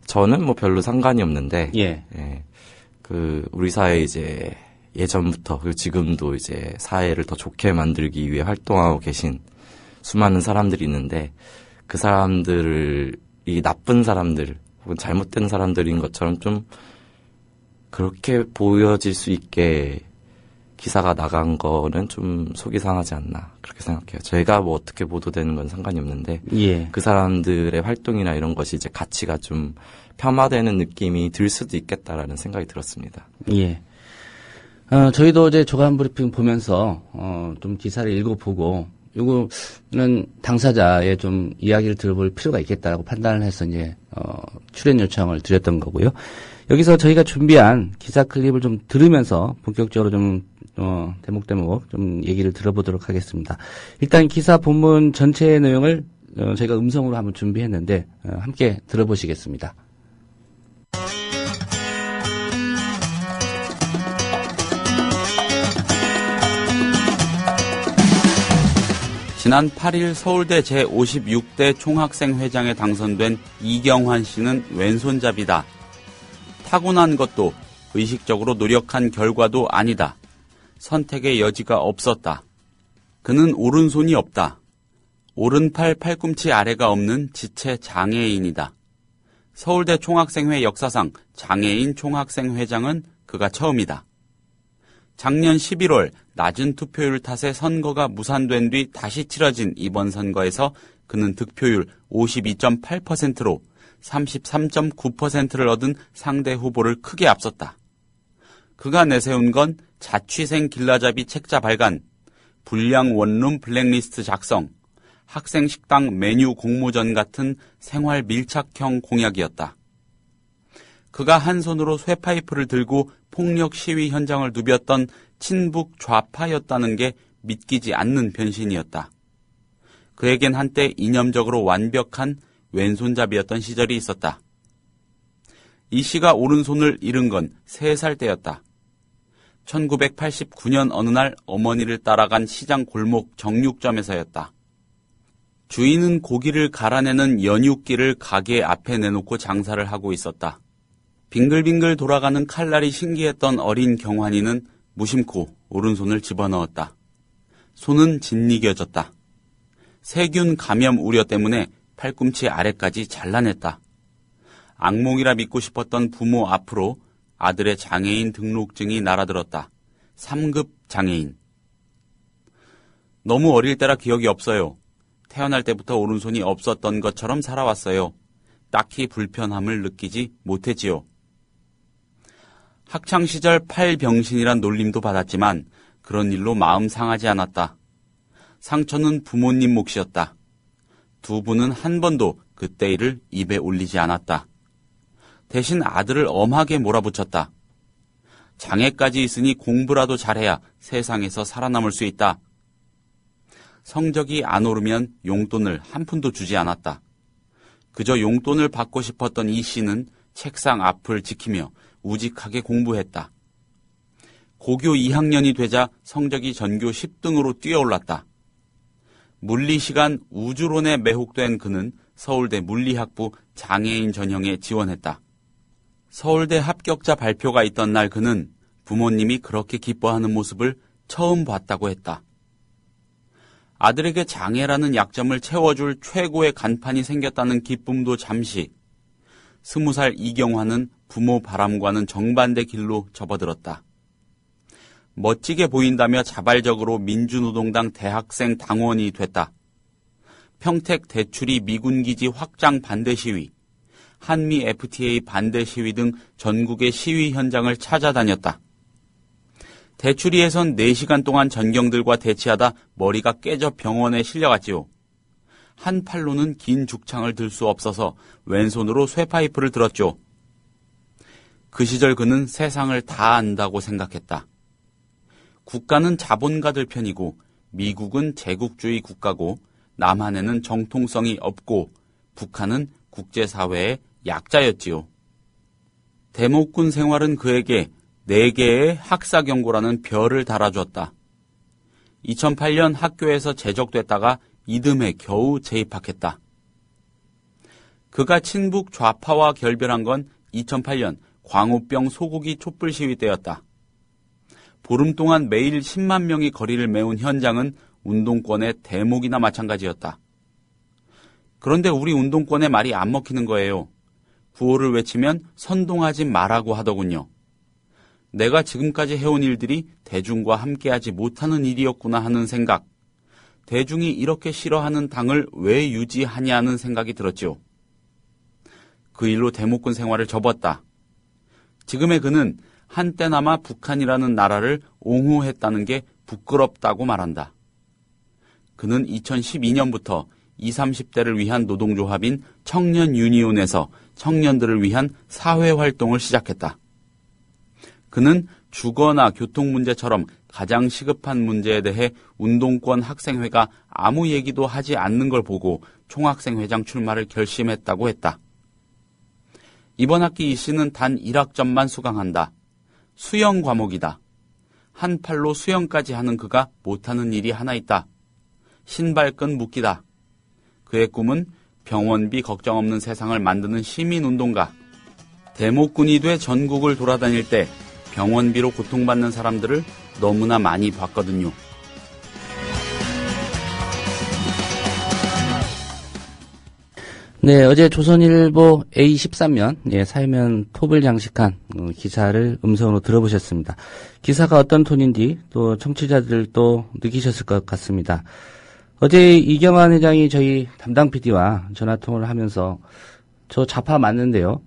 저는 뭐 별로 상관이 없는데 예. 우리 사회 이제 예전부터 그리고 지금도 이제 사회를 더 좋게 만들기 위해 활동하고 계신 수많은 사람들이 있는데 그 사람들이 나쁜 사람들 혹은 잘못된 사람들인 것처럼 좀 그렇게 보여질 수 있게 기사가 나간 거는 좀 속이 상하지 않나 그렇게 생각해요. 제가 뭐 어떻게 보도되는 건 상관이 없는데 예. 그 사람들의 활동이나 이런 것이 이제 가치가 좀 폄하되는 느낌이 들 수도 있겠다라는 생각이 들었습니다. 예. 저희도 어제 조간 브리핑 보면서 좀 기사를 읽어보고 이거는 당사자의 좀 이야기를 들어볼 필요가 있겠다라고 판단을 해서 이제 출연 요청을 드렸던 거고요. 여기서 저희가 준비한 기사 클립을 좀 들으면서 본격적으로 좀 대목대목 좀 얘기를 들어보도록 하겠습니다. 일단 기사 본문 전체의 내용을 저희가 음성으로 한번 준비했는데 함께 들어보시겠습니다. 지난 8일 서울대 제56대 총학생회장에 당선된 이경환 씨는 왼손잡이다. 타고난 것도 의식적으로 노력한 결과도 아니다. 선택의 여지가 없었다. 그는 오른손이 없다. 오른팔 팔꿈치 아래가 없는 지체 장애인이다. 서울대 총학생회 역사상 장애인 총학생회장은 그가 처음이다. 작년 11월 낮은 투표율 탓에 선거가 무산된 뒤 다시 치러진 이번 선거에서 그는 득표율 52.8%로 33.9%를 얻은 상대 후보를 크게 앞섰다. 그가 내세운 건 자취생 길라잡이 책자 발간, 불량 원룸 블랙리스트 작성, 학생 식당 메뉴 공모전 같은 생활 밀착형 공약이었다. 그가 한 손으로 쇠파이프를 들고 폭력 시위 현장을 누볐던 친북 좌파였다는 게 믿기지 않는 변신이었다. 그에겐 한때 이념적으로 완벽한 왼손잡이였던 시절이 있었다. 이 씨가 오른손을 잃은 건 3살 때였다. 1989년 어느 날 어머니를 따라간 시장 골목 정육점에서였다. 주인은 고기를 갈아내는 연육기를 가게 앞에 내놓고 장사를 하고 있었다. 빙글빙글 돌아가는 칼날이 신기했던 어린 경환이는 무심코 오른손을 집어넣었다. 손은 짓이겨졌다. 세균 감염 우려 때문에 팔꿈치 아래까지 잘라냈다. 악몽이라 믿고 싶었던 부모 앞으로 아들의 장애인 등록증이 날아들었다. 3급 장애인. 너무 어릴 때라 기억이 없어요. 태어날 때부터 오른손이 없었던 것처럼 살아왔어요. 딱히 불편함을 느끼지 못했지요. 학창시절 팔병신이란 놀림도 받았지만 그런 일로 마음 상하지 않았다. 상처는 부모님 몫이었다. 두 분은 한 번도 그때 일을 입에 올리지 않았다. 대신 아들을 엄하게 몰아붙였다. 장애까지 있으니 공부라도 잘해야 세상에서 살아남을 수 있다. 성적이 안 오르면 용돈을 한 푼도 주지 않았다. 그저 용돈을 받고 싶었던 이 씨는 책상 앞을 지키며 우직하게 공부했다. 고교 2학년이 되자 성적이 전교 10등으로 뛰어올랐다. 물리시간 우주론에 매혹된 그는 서울대 물리학부 장애인 전형에 지원했다. 서울대 합격자 발표가 있던 날 그는 부모님이 그렇게 기뻐하는 모습을 처음 봤다고 했다. 아들에게 장애라는 약점을 채워줄 최고의 간판이 생겼다는 기쁨도 잠시. 20살 이경환은 부모 바람과는 정반대 길로 접어들었다. 멋지게 보인다며 자발적으로 민주노동당 대학생 당원이 됐다. 평택 대출이 미군기지 확장 반대 시위, 한미 FTA 반대 시위 등 전국의 시위 현장을 찾아다녔다. 대추리에선 4시간 동안 전경들과 대치하다 머리가 깨져 병원에 실려갔지요. 한 팔로는 긴 죽창을 들 수 없어서 왼손으로 쇠파이프를 들었죠. 그 시절 그는 세상을 다 안다고 생각했다. 국가는 자본가들 편이고 미국은 제국주의 국가고 남한에는 정통성이 없고 북한은 국제사회의 약자였지요. 대목군 생활은 그에게 4개의 학사경고라는 별을 달아주었다. 2008년 학교에서 제적됐다가 이듬해 겨우 재입학했다. 그가 친북 좌파와 결별한 건 2008년 광우병 소고기 촛불 시위 때였다. 보름 동안 매일 10만 명이 거리를 메운 현장은 운동권의 대목이나 마찬가지였다. 그런데 우리 운동권의 말이 안 먹히는 거예요. 구호를 외치면 선동하지 말라고 하더군요. 내가 지금까지 해온 일들이 대중과 함께하지 못하는 일이었구나 하는 생각, 대중이 이렇게 싫어하는 당을 왜 유지하냐는 생각이 들었지요. 그 일로 대목군 생활을 접었다. 지금의 그는 한때나마 북한이라는 나라를 옹호했다는 게 부끄럽다고 말한다. 그는 2012년부터 20, 30대를 위한 노동조합인 청년 유니온에서 청년들을 위한 사회활동을 시작했다. 그는 주거나 교통 문제처럼 가장 시급한 문제에 대해 운동권 학생회가 아무 얘기도 하지 않는 걸 보고 총학생회장 출마를 결심했다고 했다. 이번 학기 이 씨는 단 1학점만 수강한다. 수영 과목이다. 한 팔로 수영까지 하는 그가 못하는 일이 하나 있다. 신발끈 묶기다. 그의 꿈은 병원비 걱정 없는 세상을 만드는 시민운동가. 대목군이 돼 전국을 돌아다닐 때 병원비로 고통받는 사람들을 너무나 많이 봤거든요. 네, 어제 조선일보 A13면 사회면 톱을 장식한 기사를 음성으로 들어보셨습니다. 기사가 어떤 톤인지 또 청취자들도 느끼셨을 것 같습니다. 어제 이경환 회장이 저희 담당 PD와 전화통화를 하면서 저 좌파 맞는데요.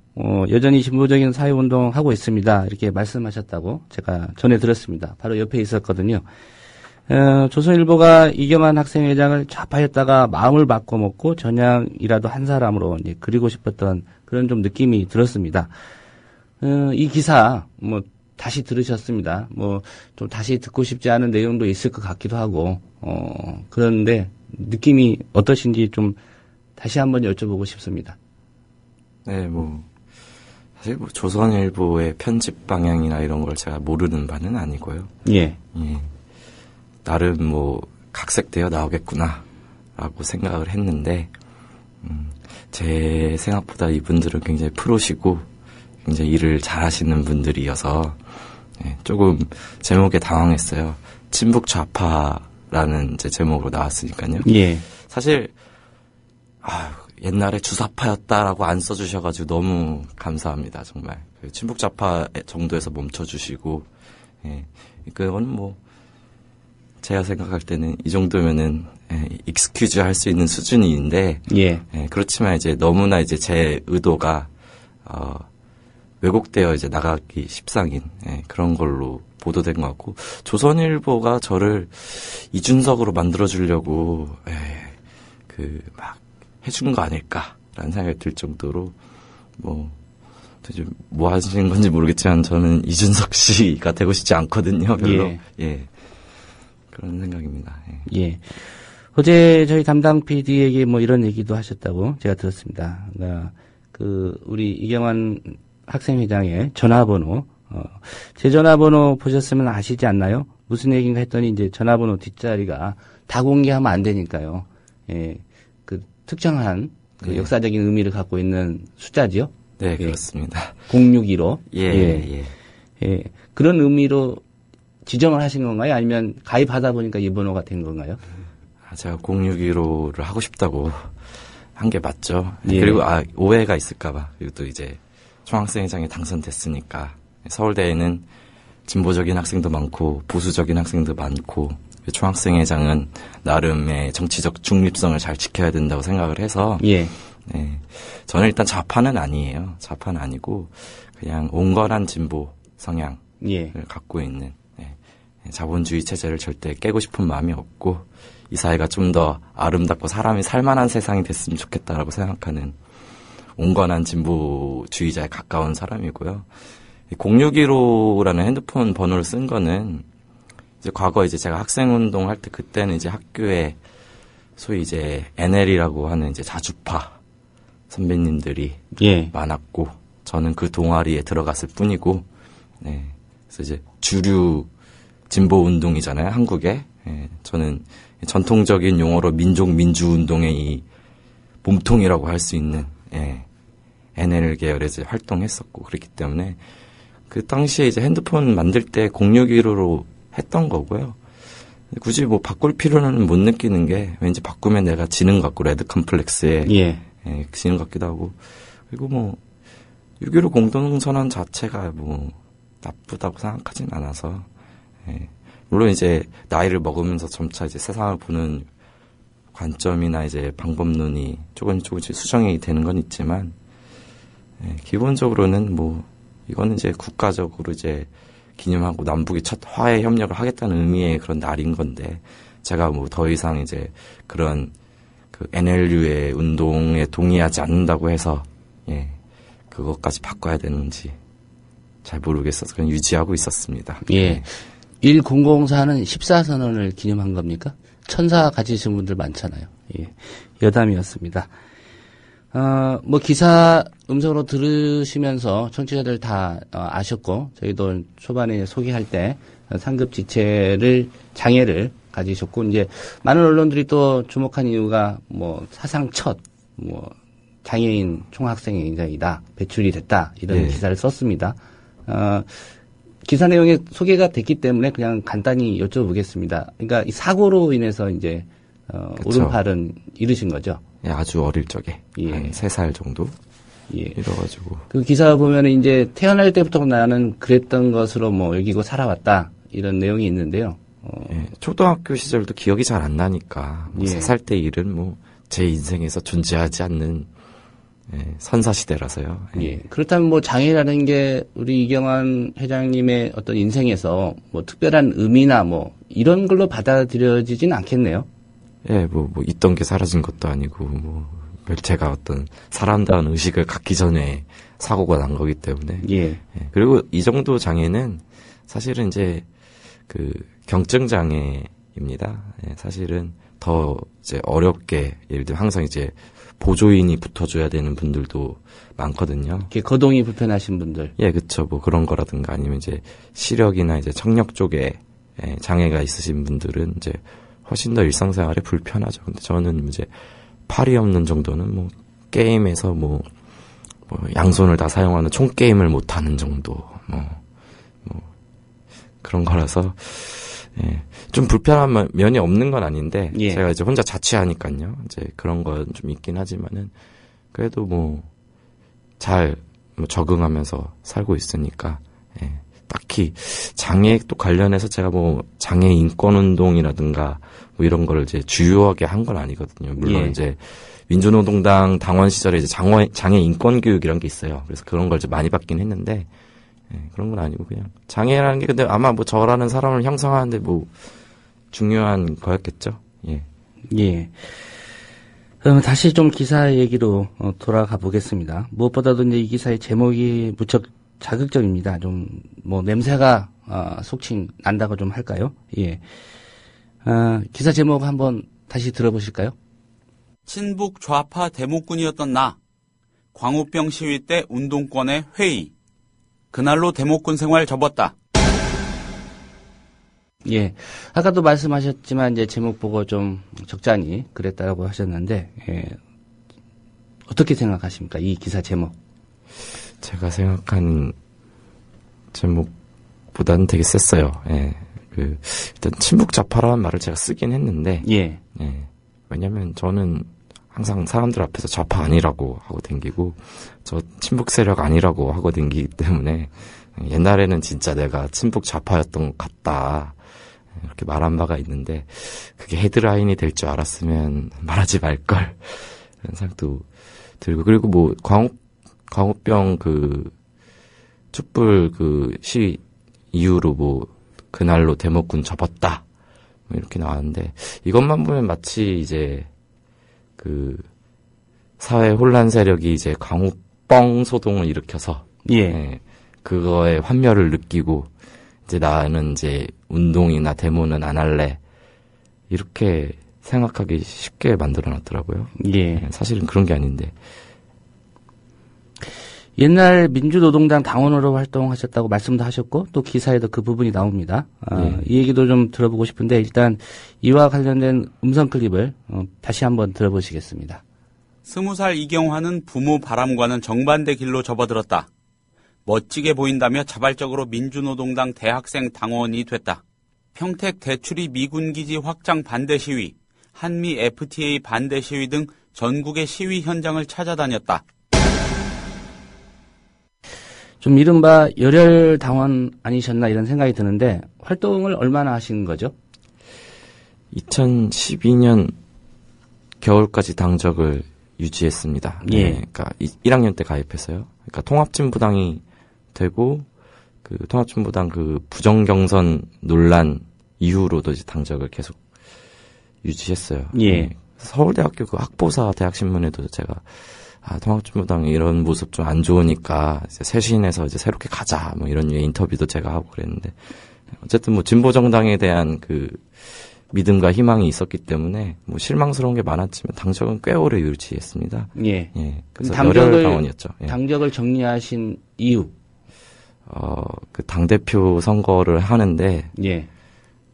여전히 진보적인 사회운동 하고 있습니다. 이렇게 말씀하셨다고 제가 전해 들었습니다. 바로 옆에 있었거든요. 조선일보가 이경환 학생회장을 좌파였다가 마음을 바꿔먹고 전향이라도 한 사람으로 이제 그리고 싶었던 그런 좀 느낌이 들었습니다. 이 기사 다시 들으셨습니다. 좀 다시 듣고 싶지 않은 내용도 있을 것 같기도 하고 그런데 느낌이 어떠신지 좀 다시 한번 여쭤보고 싶습니다. 네, 사실 뭐 조선일보의 편집 방향이나 이런 걸 제가 모르는 바는 아니고요. 예. 나름 뭐 각색되어 나오겠구나라고 생각을 했는데 제 생각보다 이분들은 굉장히 프로시고 굉장히 일을 잘하시는 분들이어서 조금 제목에 당황했어요. 친북 좌파라는 이제 제목으로 나왔으니까요. 예. 사실 옛날에 주사파였다라고 안 써주셔가지고 너무 감사합니다. 정말 친북 좌파 정도에서 멈춰주시고, 그건 뭐 제가 생각할 때는 이 정도면은 익스큐즈 할 수 있는 수준인데, 그렇지만 이제 너무나 이제 제 의도가 왜곡되어 이제 나가기 십상인 그런 걸로 보도된 것 같고, 조선일보가 저를 이준석으로 만들어주려고 막 해준 거 아닐까라는 생각이 들 정도로 뭐 하시는 건지 모르겠지만 저는 이준석 씨가 되고 싶지 않거든요. 별로. 그런 생각입니다. 예. 어제 저희 담당 PD에게 뭐 이런 얘기도 하셨다고 제가 들었습니다. 그러니까 우리 이경환 학생회장의 전화번호, 제 전화번호 보셨으면 아시지 않나요? 무슨 얘기인가 했더니 이제 전화번호 뒷자리가 다 공개하면 안 되니까요. 특정한 역사적인 의미를 갖고 있는 숫자지요? 네, 그렇습니다. 0615. 예. 그런 의미로 지정을 하신 건가요? 아니면 가입하다 보니까 이 번호가 된 건가요? 제가 0615를 하고 싶다고 한 게 맞죠. 그리고 오해가 있을까봐. 그리고 또 이제 총학생회장에 당선됐으니까 서울대에는 진보적인 학생도 많고 보수적인 학생도 많고 총학생회장은 나름의 정치적 중립성을 잘 지켜야 된다고 생각을 해서 저는 일단 좌파는 아니에요. 좌파는 아니고 그냥 온건한 진보 성향을 갖고 있는 자본주의 체제를 절대 깨고 싶은 마음이 없고 이 사회가 좀 더 아름답고 사람이 살만한 세상이 됐으면 좋겠다라고 생각하는 온건한 진보주의자에 가까운 사람이고요. 0615라는 핸드폰 번호를 쓴 거는 이제 과거 이제 제가 학생운동 할 때 그때는 이제 학교에 소위 이제 NL이라고 하는 이제 자주파 선배님들이 많았고 저는 그 동아리에 들어갔을 뿐이고, 그래서 이제 주류 진보 운동이잖아요, 한국에. 저는 전통적인 용어로 민족 민주 운동의 이 몸통이라고 할 수 있는 NL 계열에서 활동했었고 그렇기 때문에 그 당시에 이제 핸드폰 만들 때 0615로 했던 거고요. 굳이 뭐 바꿀 필요는 못 느끼는 게 왠지 바꾸면 내가 지는 것 같고 레드 컴플렉스에 지는 것 같기도 하고 그리고 뭐 6.15 공동선언 자체가 뭐 나쁘다고 생각하진 않아서 물론 이제 나이를 먹으면서 점차 이제 세상을 보는 관점이나 이제 방법론이 조금씩 수정이 되는 건 있지만 기본적으로는 뭐 이거는 이제 국가적으로 이제 기념하고 남북이 첫 화해 협력을 하겠다는 의미의 그런 날인 건데 제가 뭐 더 이상 이제 그런 그 NLU의 운동에 동의하지 않는다고 해서 그것까지 바꿔야 되는지 잘 모르겠어서 그냥 유지하고 있었습니다. 1004는 14선언을 기념한 겁니까? 천사 가지신 분들 많잖아요. 여담이었습니다. 뭐 기사 음성으로 들으시면서 청취자들 다 아셨고 저희도 초반에 소개할 때 상급 지체를 장애를 가지셨고 이제 많은 언론들이 또 주목한 이유가 뭐 사상 첫 뭐 장애인 총학생회장이다 배출이 됐다 이런 기사를 썼습니다. 기사 내용에 소개가 됐기 때문에 그냥 간단히 여쭤보겠습니다. 그러니까 이 사고로 인해서 이제 오른팔은 잃으신 거죠? 아주 어릴 적에 한 3살 정도 잃어가지고 그 기사 보면 이제 태어날 때부터 나는 그랬던 것으로 뭐 여기고 살아왔다 이런 내용이 있는데요. 초등학교 시절도 기억이 잘 안 나니까 뭐 3살 때 일은 뭐 제 인생에서 존재하지 않는 선사시대라서요. 그렇다면 뭐 장애라는 게 우리 이경환 회장님의 어떤 인생에서 뭐 특별한 의미나 뭐 이런 걸로 받아들여지진 않겠네요. 뭐 있던 게 사라진 것도 아니고 뭐 제가 어떤 사람다운 의식을 갖기 전에 사고가 난 거기 때문에. 그리고 이 정도 장애는 사실은 이제 그 경증 장애입니다. 사실은 더 이제 어렵게 예를 들면 항상 이제 보조인이 붙어줘야 되는 분들도 많거든요. 이렇게 거동이 불편하신 분들. 예, 그쵸. 뭐 그런 거라든가 아니면 이제 시력이나 이제 청력 쪽에 장애가 있으신 분들은 이제 훨씬 더 일상생활에 불편하죠. 근데 저는 이제 팔이 없는 정도는 뭐 게임에서 뭐 양손을 다 사용하는 총 게임을 못 하는 정도 뭐 그런 거라서 예, 좀 불편한 면이 없는 건 아닌데 예. 제가 이제 혼자 자취하니까요. 이제 그런 건 좀 있긴 하지만은 그래도 뭐 잘 적응하면서 살고 있으니까 예, 딱히 장애 또 관련해서 제가 뭐 장애 인권 운동이라든가 뭐 이런 거를 이제 주요하게 한 건 아니거든요. 물론 예. 이제 민주노동당 당원 시절에 이제 장애 인권 교육이란 게 있어요. 그래서 그런 걸 이제 많이 받긴 했는데 그런 건 아니고 그냥 장애라는 게 근데 아마 뭐 저라는 사람을 형성하는데 뭐 중요한 거였겠죠. 예. 예. 그러면 다시 좀 기사 얘기로 돌아가 보겠습니다. 무엇보다도 이제 이 기사의 제목이 무척 자극적입니다. 좀 뭐 냄새가 속칭 난다고 좀 할까요? 예. 기사 제목 한번 다시 들어보실까요? 친북 좌파 대목군이었던 나. 광우병 시위 때 운동권의 회의. 그날로 대목군 생활 접었다. 예. 아까도 말씀하셨지만 이제 제목 보고 좀 적잖이 그랬다고 하셨는데, 예. 어떻게 생각하십니까? 이 기사 제목. 제가 생각한 제목보다는 되게 셌어요. 예. 일단 친북 좌파라는 말을 제가 쓰긴 했는데, 예. 예. 왜냐면 저는 항상 사람들 앞에서 좌파 아니라고 하고 댕기고, 저 친북 세력 아니라고 하고 댕기기 때문에, 옛날에는 진짜 내가 친북 좌파였던 것 같다. 이렇게 말한 바가 있는데, 그게 헤드라인이 될 줄 알았으면 말하지 말걸. 이런 생각도 들고, 그리고 뭐, 광우병 촛불 시 이후로 뭐, 그날로 대목군 접었다. 뭐 이렇게 나왔는데, 이것만 보면 마치 이제, 사회 혼란 세력이 이제 광우뻥 소동을 일으켜서, 예. 그거에 환멸을 느끼고, 이제 나는 이제 운동이나 데모는 안 할래. 이렇게 생각하기 쉽게 만들어 놨더라고요. 예. 사실은 그런 게 아닌데. 옛날 민주노동당 당원으로 활동하셨다고 말씀도 하셨고, 또 기사에도 그 부분이 나옵니다. 예. 이 얘기도 좀 들어보고 싶은데, 일단 이와 관련된 음성 클립을 다시 한번 들어보시겠습니다. 20살 이경화는 부모 바람과는 정반대 길로 접어들었다. 멋지게 보인다며 자발적으로 민주노동당 대학생 당원이 됐다. 평택 대추리 미군기지 확장 반대 시위, 한미 FTA 반대 시위 등 전국의 시위 현장을 찾아다녔다. 좀 이른바 열혈 당원 아니셨나 이런 생각이 드는데, 활동을 얼마나 하신 거죠? 2012년 겨울까지 당적을 유지했습니다. 예. 네, 그러니까 1학년 때 가입했어요. 그러니까 통합진보당이 되고 통합진보당 부정경선 논란 이후로도 이제 당적을 계속 유지했어요. 예. 네, 서울대학교 학보사 대학신문에도 제가 통합진보당 이런 모습 좀 안 좋으니까 이제 쇄신해서 이제 새롭게 가자 뭐 이런 류의 인터뷰도 제가 하고 그랬는데 어쨌든 뭐 진보정당에 대한 믿음과 희망이 있었기 때문에 뭐 실망스러운 게 많았지만 당적은 꽤 오래 유지했습니다. 예. 예. 그래서 열혈 당원이었죠. 예. 당적을 정리하신 이유. 당대표 선거를 하는데 예.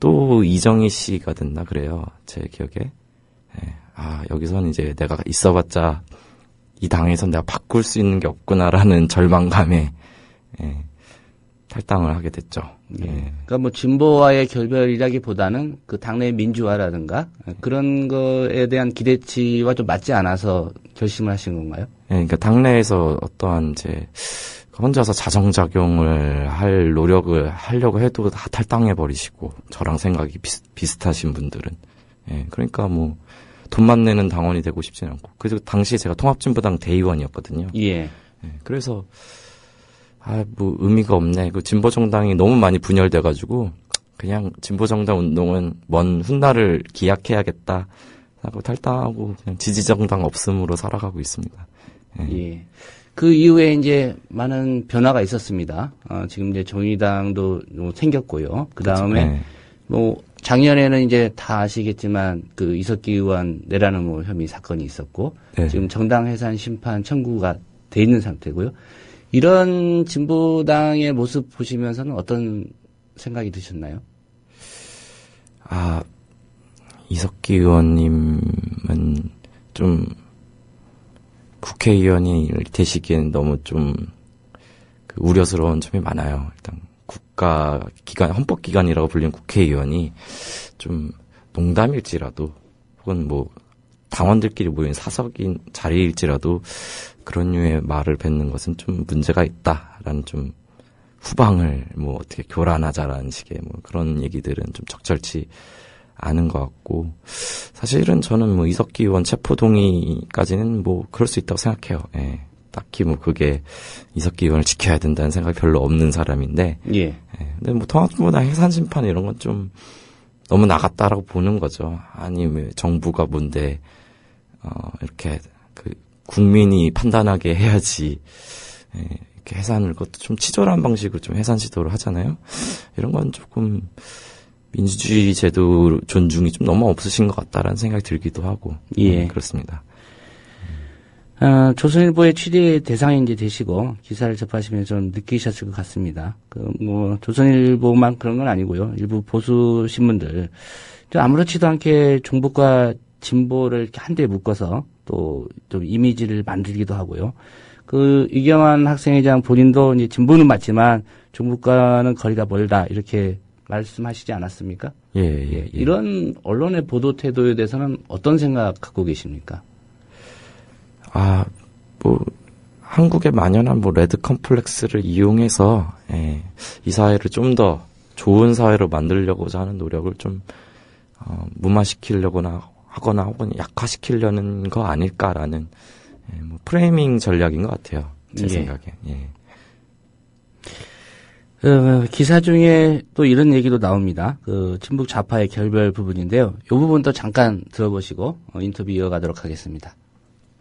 또 이정희 씨가 됐나 그래요. 제 기억에. 예. 여기서는 이제 내가 있어봤자 이 당에선 내가 바꿀 수 있는 게 없구나라는 절망감에 탈당을 하게 됐죠. 예. 그러니까 뭐 진보와의 결별이라기보다는 당내 민주화라든가 그런 거에 대한 기대치와 좀 맞지 않아서 결심을 하신 건가요? 예, 그러니까 당내에서 어떠한 이제 혼자서 자정작용을 할 노력을 하려고 해도 다 탈당해 버리시고 저랑 생각이 비슷하신 분들은 그러니까 뭐 돈만 내는 당원이 되고 싶진 않고 그래서 당시에 제가 통합진보당 대의원이었거든요. 예. 그래서 뭐 의미가 없네. 진보정당이 너무 많이 분열돼가지고 그냥 진보정당 운동은 먼 훗날을 기약해야겠다 하고 탈당하고 그냥 지지정당 없음으로 살아가고 있습니다. 예. 그 이후에 이제 많은 변화가 있었습니다. 지금 이제 정의당도 생겼고요. 그 다음에 네. 뭐 작년에는 이제 다 아시겠지만 그 이석기 의원 내란 음모 혐의 사건이 있었고 네. 지금 정당 해산 심판 청구가 돼 있는 상태고요. 이런 진보당의 모습 보시면서는 어떤 생각이 드셨나요? 이석기 의원님은 좀 국회의원이 되시기엔 너무 좀 우려스러운 점이 많아요. 일단 국가기관, 헌법기관이라고 불리는 국회의원이 좀 농담일지라도 혹은 뭐 당원들끼리 모인 사석인 자리일지라도 그런 류의 말을 뱉는 것은 좀 문제가 있다라는 좀 후방을 뭐 어떻게 교란하자라는 식의 뭐 그런 얘기들은 좀 적절치 않은 것 같고 사실은 저는 뭐 이석기 의원 체포동의까지는 뭐 그럴 수 있다고 생각해요. 예. 딱히 뭐 그게 이석기 의원을 지켜야 된다는 생각이 별로 없는 사람인데. 예. 예. 근데 뭐 통합진보당 해산심판 이런 건 좀 너무 나갔다라고 보는 거죠. 아니 왜 정부가 뭔데 이렇게 그 국민이 판단하게 해야지. 예. 이렇게 해산을 그것도 좀 치졸한 방식으로 좀 해산 시도를 하잖아요. 이런 건 조금 민주주의 제도 존중이 좀 너무 없으신 것 같다라는 생각이 들기도 하고. 예. 그렇습니다. 조선일보의 취재 대상이 이제 되시고 기사를 접하시면서 좀 느끼셨을 것 같습니다. 조선일보만 그런 건 아니고요. 일부 보수 신문들 좀 아무렇지도 않게 종북과 진보를 이렇게 한데 묶어서 또 좀 이미지를 만들기도 하고요. 이경환 학생회장 본인도 이제 진보는 맞지만 종북과는 거리가 멀다 이렇게 말씀하시지 않았습니까? 예. 이런 언론의 보도 태도에 대해서는 어떤 생각 갖고 계십니까? 뭐 한국에 만연한 뭐 레드 컴플렉스를 이용해서 이 사회를 좀 더 좋은 사회로 만들려고자 하는 노력을 좀 무마시키려거나 하거나 혹은 약화시키려는 거 아닐까라는 뭐 프레이밍 전략인 것 같아요. 제 생각에. 예. 기사 중에 또 이런 얘기도 나옵니다. 친북 좌파의 결별 부분인데요. 이 부분도 잠깐 들어보시고 인터뷰 이어가도록 하겠습니다.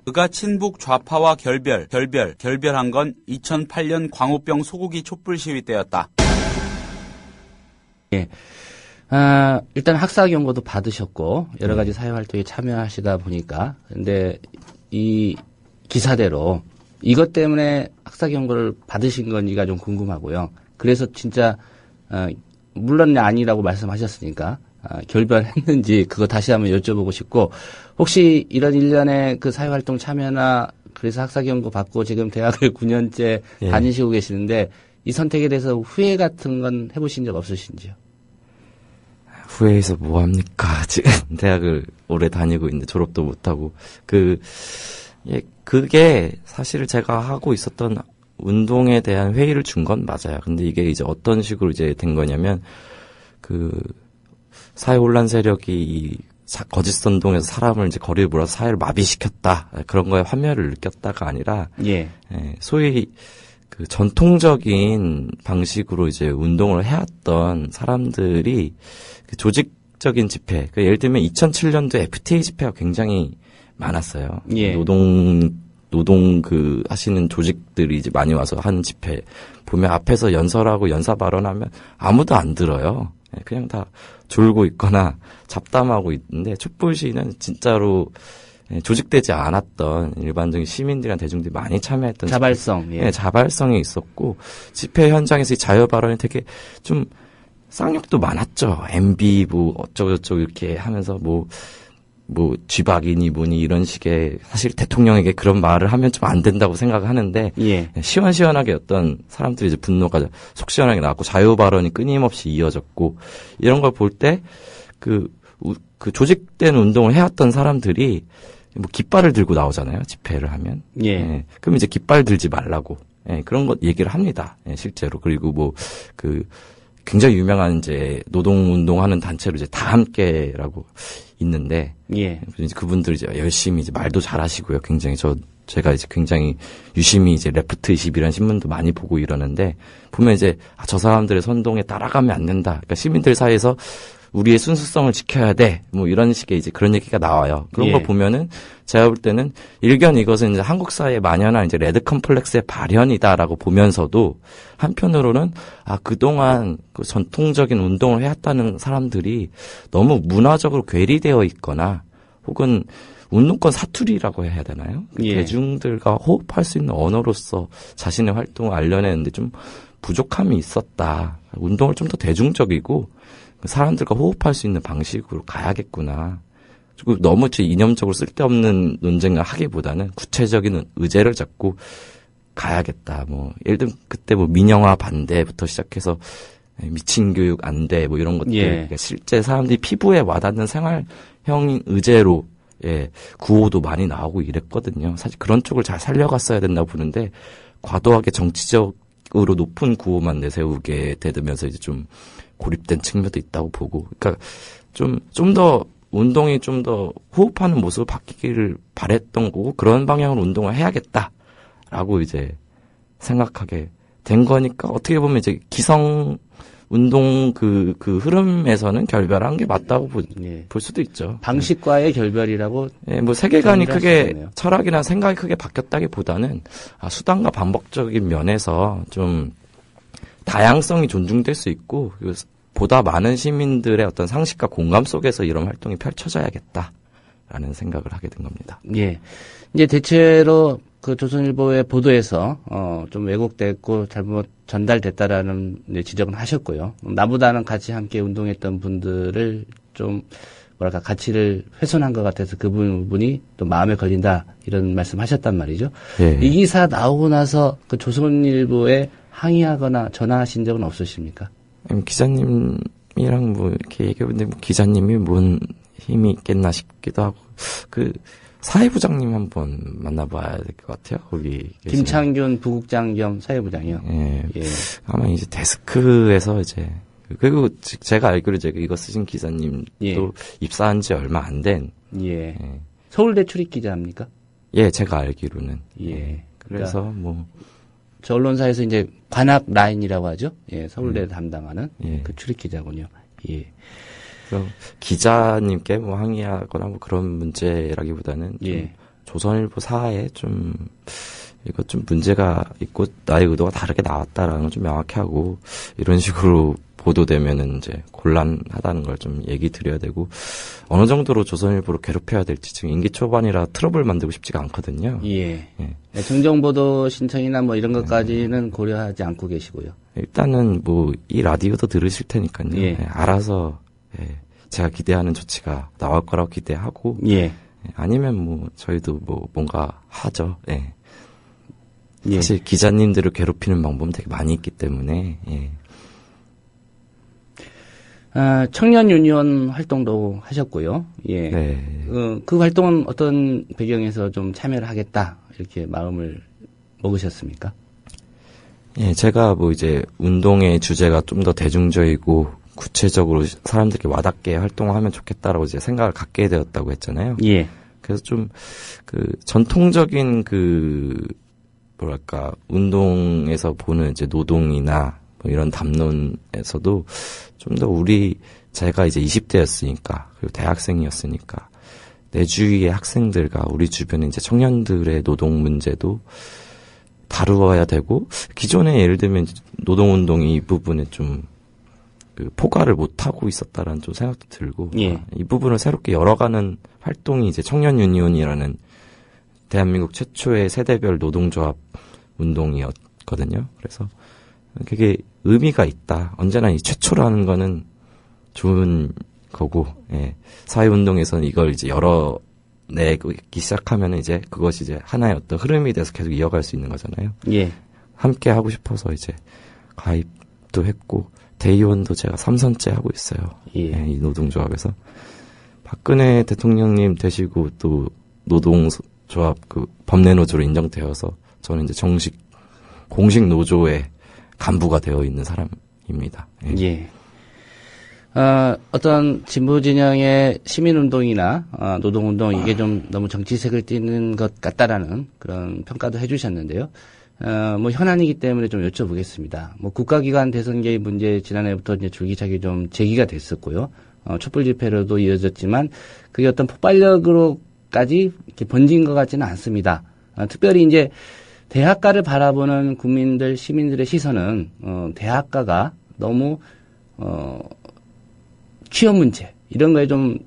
그가 친북 좌파와 결별한 건 2008년 광우병 소고기 촛불 시위 때였다. 예. 일단 학사 경고도 받으셨고 여러 가지 사회 활동에 참여하시다 보니까 근데 이 기사대로 이것 때문에 학사 경고를 받으신 건지가 좀 궁금하고요. 그래서 진짜 물론 아니라고 말씀하셨으니까 결별했는지 그거 다시 한번 여쭤보고 싶고 혹시 이런 일련의 그 사회 활동 참여나 그래서 학사 경고 받고 지금 대학을 9년째 다니시고 계시는데 이 선택에 대해서 후회 같은 건 해보신 적 없으신지요? 후회해서 뭐 합니까? 지금 대학을 오래 다니고 있는데 졸업도 못하고 그게 사실 제가 하고 있었던 운동에 대한 회의를 준 건 맞아요. 근데 이게 이제 어떤 식으로 이제 된 거냐면 사회 혼란 세력이 거짓 선동에서 사람을 이제 거리에 몰아서 사회를 마비시켰다 그런 거에 환멸을 느꼈다가 아니라 소위 전통적인 방식으로 이제 운동을 해왔던 사람들이 조직적인 집회, 예를 들면 2007년도 FTA 집회가 굉장히 많았어요. 노동 하시는 조직들이 이제 많이 와서 하는 집회 보면 앞에서 연설하고 연사 발언하면 아무도 안 들어요. 그냥 다 졸고 있거나 잡담하고 있는데 촛불 시위는 진짜로 조직되지 않았던 일반적인 시민들이나 대중들이 많이 참여했던 자발성이 있었고 집회 현장에서 이 자유 발언이 되게 좀 쌍욕도 많았죠. MB 뭐 어쩌고저쩌고 이렇게 하면서 뭐 쥐박이니 뭐니 이런 식의 사실 대통령에게 그런 말을 하면 좀 안 된다고 생각하는데 시원시원하게 어떤 사람들이 이제 분노가 속 시원하게 나왔고 자유 발언이 끊임없이 이어졌고 이런 걸 볼 때 그 조직된 운동을 해왔던 사람들이 뭐 깃발을 들고 나오잖아요. 집회를 하면. 그럼 이제 깃발 들지 말라고 그런 것 얘기를 합니다. 실제로. 그리고 굉장히 유명한 이제 노동운동하는 단체로 이제 다 함께라고 있는데, 이제 그분들 이제 열심히 이제 말도 잘하시고요. 굉장히 제가 이제 굉장히 유심히 이제 레프트 21이라는 신문도 많이 보고 이러는데, 보면 이제 저 사람들의 선동에 따라가면 안 된다. 그러니까 시민들 사이에서 우리의 순수성을 지켜야 돼. 뭐 이런 식의 이제 그런 얘기가 나와요. 그런 예. 거 보면은 제가 볼 때는 일견 이것은 이제 한국 사회에 만연한 이제 레드 컴플렉스의 발현이다라고 보면서도 한편으로는 그동안 그 전통적인 운동을 해왔다는 사람들이 너무 문화적으로 괴리되어 있거나 혹은 운동권 사투리라고 해야 되나요? 예. 대중들과 호흡할 수 있는 언어로서 자신의 활동을 알려내는데 좀 부족함이 있었다. 운동을 좀 더 대중적이고 사람들과 호흡할 수 있는 방식으로 가야겠구나. 그리고 너무 이념적으로 쓸데없는 논쟁을 하기보다는 구체적인 의제를 잡고 가야겠다. 뭐 예를 들면 그때 뭐 민영화 반대부터 시작해서 미친 교육 안 돼. 뭐 이런 것들 예. 실제 사람들이 피부에 와닿는 생활형 의제로 구호도 많이 나오고 이랬거든요. 사실 그런 쪽을 잘 살려갔어야 된다고 보는데 과도하게 정치적으로 높은 구호만 내세우게 되면서 이제 좀 고립된 측면도 있다고 보고, 그러니까 좀 더 운동이 좀 더 호흡하는 모습을 바뀌기를 바랬던 거고 그런 방향으로 운동을 해야겠다라고 이제 생각하게 된 거니까 어떻게 보면 이제 기성 운동 그 흐름에서는 결별한 게 맞다고 볼 수도 있죠. 방식과의 결별이라고. 예, 뭐 세계관이 크게 철학이나 생각이 크게 바뀌었다기보다는 수단과 반복적인 면에서 좀 다양성이 존중될 수 있고 보다 많은 시민들의 어떤 상식과 공감 속에서 이런 활동이 펼쳐져야겠다라는 생각을 하게 된 겁니다. 예. 이제 대체로 그 조선일보의 보도에서 좀 왜곡됐고 잘못 전달됐다라는 지적은 하셨고요. 나보다는 같이 함께 운동했던 분들을 좀 뭐랄까 가치를 훼손한 것 같아서 그 부분이 또 마음에 걸린다 이런 말씀하셨단 말이죠. 예. 이 기사 나오고 나서 그 조선일보에 항의하거나 전화하신 적은 없으십니까? 기자님이랑 뭐 이렇게 얘기해보는데 뭐 기자님이 뭔 힘이 있겠나 싶기도 하고 그 사회부장님 한번 만나봐야 될 것 같아요. 거기 김창균 부국장 겸 사회부장이요. 예. 아마 이제 데스크에서 이제 그리고 제가 알기로 이거 쓰신 기자님도 입사한 지 얼마 안 된. 예. 서울대 출입 기자입니까? 예, 제가 알기로는. 예. 그래서 뭐 저 언론사에서 이제 관악 라인이라고 하죠. 예, 서울대 담당하는 그 출입 기자군요. 예. 그럼 기자님께 뭐 항의하거나 뭐 그런 문제라기보다는 좀 조선일보 사에 좀 이거 좀 문제가 있고 나의 의도가 다르게 나왔다라는 걸 좀 명확히 하고 이런 식으로 보도되면은 이제 곤란하다는 걸 좀 얘기 드려야 되고 어느 정도로 조선일보를 괴롭혀야 될지 지금 임기 초반이라 트러블 만들고 싶지가 않거든요. 예. 정정보도 신청이나 뭐 이런 것까지는 고려하지 않고 계시고요. 일단은 뭐 이 라디오도 들으실 테니까요. 알아서 제가 기대하는 조치가 나올 거라고 기대하고 아니면 뭐 저희도 뭐 뭔가 하죠. 사실 기자님들을 괴롭히는 방법은 되게 많이 있기 때문에 청년 유니온 활동도 하셨고요. 그 활동은 어떤 배경에서 좀 참여를 하겠다 이렇게 마음을 먹으셨습니까? 제가 뭐 이제 운동의 주제가 좀 더 대중적이고 구체적으로 사람들께 와닿게 활동을 하면 좋겠다라고 이제 생각을 갖게 되었다고 했잖아요. 그래서 좀 그 전통적인 뭐랄까 운동에서 보는 이제 노동이나 뭐 이런 담론에서도 좀 더 제가 이제 20대였으니까 그리고 대학생이었으니까 내 주위의 학생들과 우리 주변의 이제 청년들의 노동 문제도 다루어야 되고 기존에 예를 들면 노동운동이 이 부분에 좀 포괄을 못하고 있었다라는 좀 생각도 들고 이 부분을 새롭게 열어가는 활동이 이제 청년 유니온이라는 대한민국 최초의 세대별 노동조합 운동이었거든요. 그래서 그게 의미가 있다. 언제나 이 최초라는 거는 좋은 거고 사회운동에서는 이걸 이제 열어내기 시작하면 이제 그것이 이제 하나의 어떤 흐름이 돼서 계속 이어갈 수 있는 거잖아요. 함께 하고 싶어서 이제 가입도 했고 대의원도 제가 3선째 하고 있어요. 이 노동조합에서. 박근혜 대통령님 되시고 또 노동조합 법내노조로 인정되어서 저는 이제 공식 노조의 간부가 되어 있는 사람입니다. 어떤 진보 진영의 시민운동이나 노동운동 이게 좀 너무 정치색을 띠는 것 같다라는 그런 평가도 해주셨는데요. 뭐 현안이기 때문에 좀 여쭤보겠습니다. 뭐 국가기관 대선 개입 문제 지난해부터 이제 줄기차게 좀 제기가 됐었고요. 촛불 집회로도 이어졌지만 그게 어떤 폭발력으로까지 이렇게 번진 것 같지는 않습니다. 특별히 이제 대학가를 바라보는 국민들, 시민들의 시선은 대학가가 너무 취업 문제 이런 거에 좀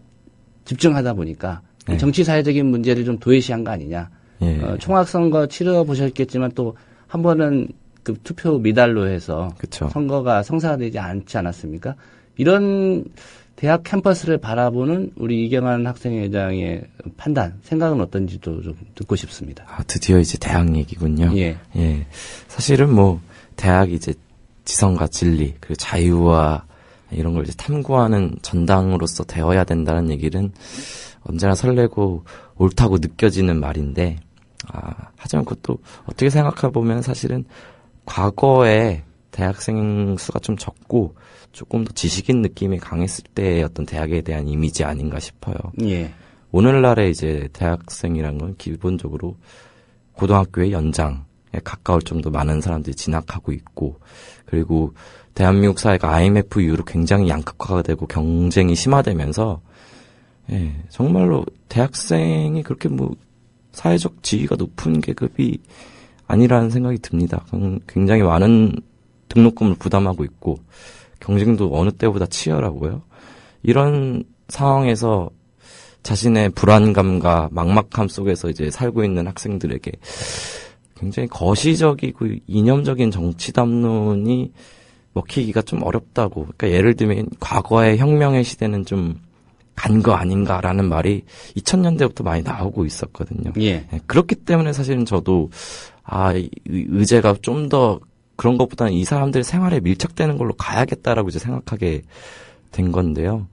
집중하다 보니까 네. 정치 사회적인 문제를 좀 도외시한 거 아니냐. 예. 총학선거 치러 보셨겠지만 또 한 번은 그 투표 미달로 해서 그쵸. 선거가 성사되지 않지 않았습니까? 이런 대학 캠퍼스를 바라보는 우리 이경환 학생회장의 판단, 생각은 어떤지도 좀 듣고 싶습니다. 드디어 이제 대학 얘기군요. 예. 예. 사실은 뭐 대학이 이제 지성과 진리 그리고 자유와 이런 걸 이제 탐구하는 전당으로서 되어야 된다는 얘기는 언제나 설레고 옳다고 느껴지는 말인데, 하지만 그것도 어떻게 생각해 보면 사실은 과거에 대학생 수가 좀 적고 조금 더 지식인 느낌이 강했을 때의 어떤 대학에 대한 이미지 아닌가 싶어요. 예. 오늘날의 이제 대학생이란 건 기본적으로 고등학교의 연장에 가까울 정도 많은 사람들이 진학하고 있고, 그리고 대한민국 사회가 IMF 이후로 굉장히 양극화가 되고 경쟁이 심화되면서, 예, 정말로 대학생이 그렇게 뭐 사회적 지위가 높은 계급이 아니라는 생각이 듭니다. 굉장히 많은 등록금을 부담하고 있고 경쟁도 어느 때보다 치열하고요. 이런 상황에서 자신의 불안감과 막막함 속에서 이제 살고 있는 학생들에게 굉장히 거시적이고 이념적인 정치 담론이 먹히기가 좀 어렵다고. 그러니까 예를 들면 과거의 혁명의 시대는 좀 간 거 아닌가라는 말이 2000년대부터 많이 나오고 있었거든요. 예. 그렇기 때문에 사실은 저도 의제가 좀 더 그런 것보다는 이 사람들 생활에 밀착되는 걸로 가야겠다라고 이제 생각하게 된 건데요.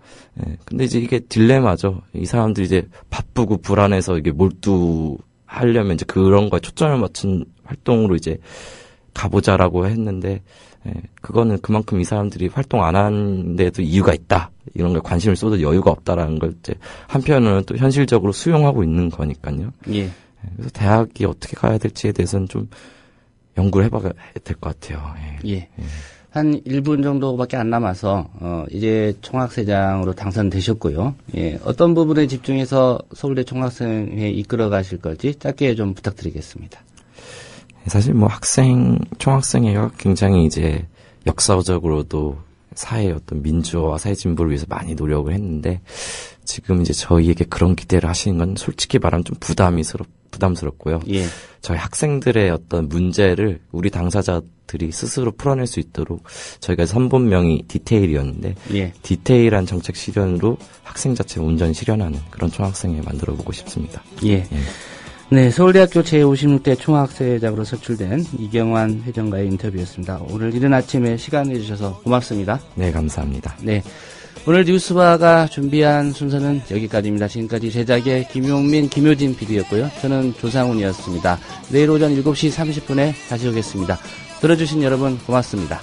예. 근데 이제 이게 딜레마죠. 이 사람들이 이제 바쁘고 불안해서 이게 몰두하려면 이제 그런 거에 초점을 맞춘 활동으로 이제 가보자라고 했는데, 예, 그거는 그만큼 이 사람들이 활동 안 하는데도 이유가 있다. 이런 걸 관심을 쏟을 여유가 없다라는 걸 이제 한편으로는 또 현실적으로 수용하고 있는 거니까요. 예. 그래서 대학이 어떻게 가야 될지에 대해서는 좀 연구를 해봐야 될 것 같아요. 예. 예. 한 1분 정도밖에 안 남아서 이제 총학생장으로 당선되셨고요. 예. 어떤 부분에 집중해서 서울대 총학생회 이끌어 가실 건지 짧게 좀 부탁드리겠습니다. 사실 뭐 총학생회가 굉장히 이제 역사적으로도 사회의 어떤 민주화와 사회 진보를 위해서 많이 노력을 했는데, 지금 이제 저희에게 그런 기대를 하시는 건 솔직히 말하면 좀 부담스럽고요. 예. 저희 학생들의 어떤 문제를 우리 당사자들이 스스로 풀어낼 수 있도록 저희가 선본명이 디테일이었는데, 예. 디테일한 정책 실현으로 학생 자체 온전히 실현하는 그런 총학생회 만들어 보고 싶습니다. 예. 네, 서울대학교 제56대 총학생회장으로 선출된 이경환 회장과의 인터뷰였습니다. 오늘 이른 아침에 시간 내주셔서 고맙습니다. 네, 감사합니다. 네, 오늘 뉴스바가 준비한 순서는 여기까지입니다. 지금까지 제작의 김용민, 김효진 PD였고요. 저는 조상훈이었습니다. 내일 오전 7시 30분에 다시 오겠습니다. 들어주신 여러분 고맙습니다.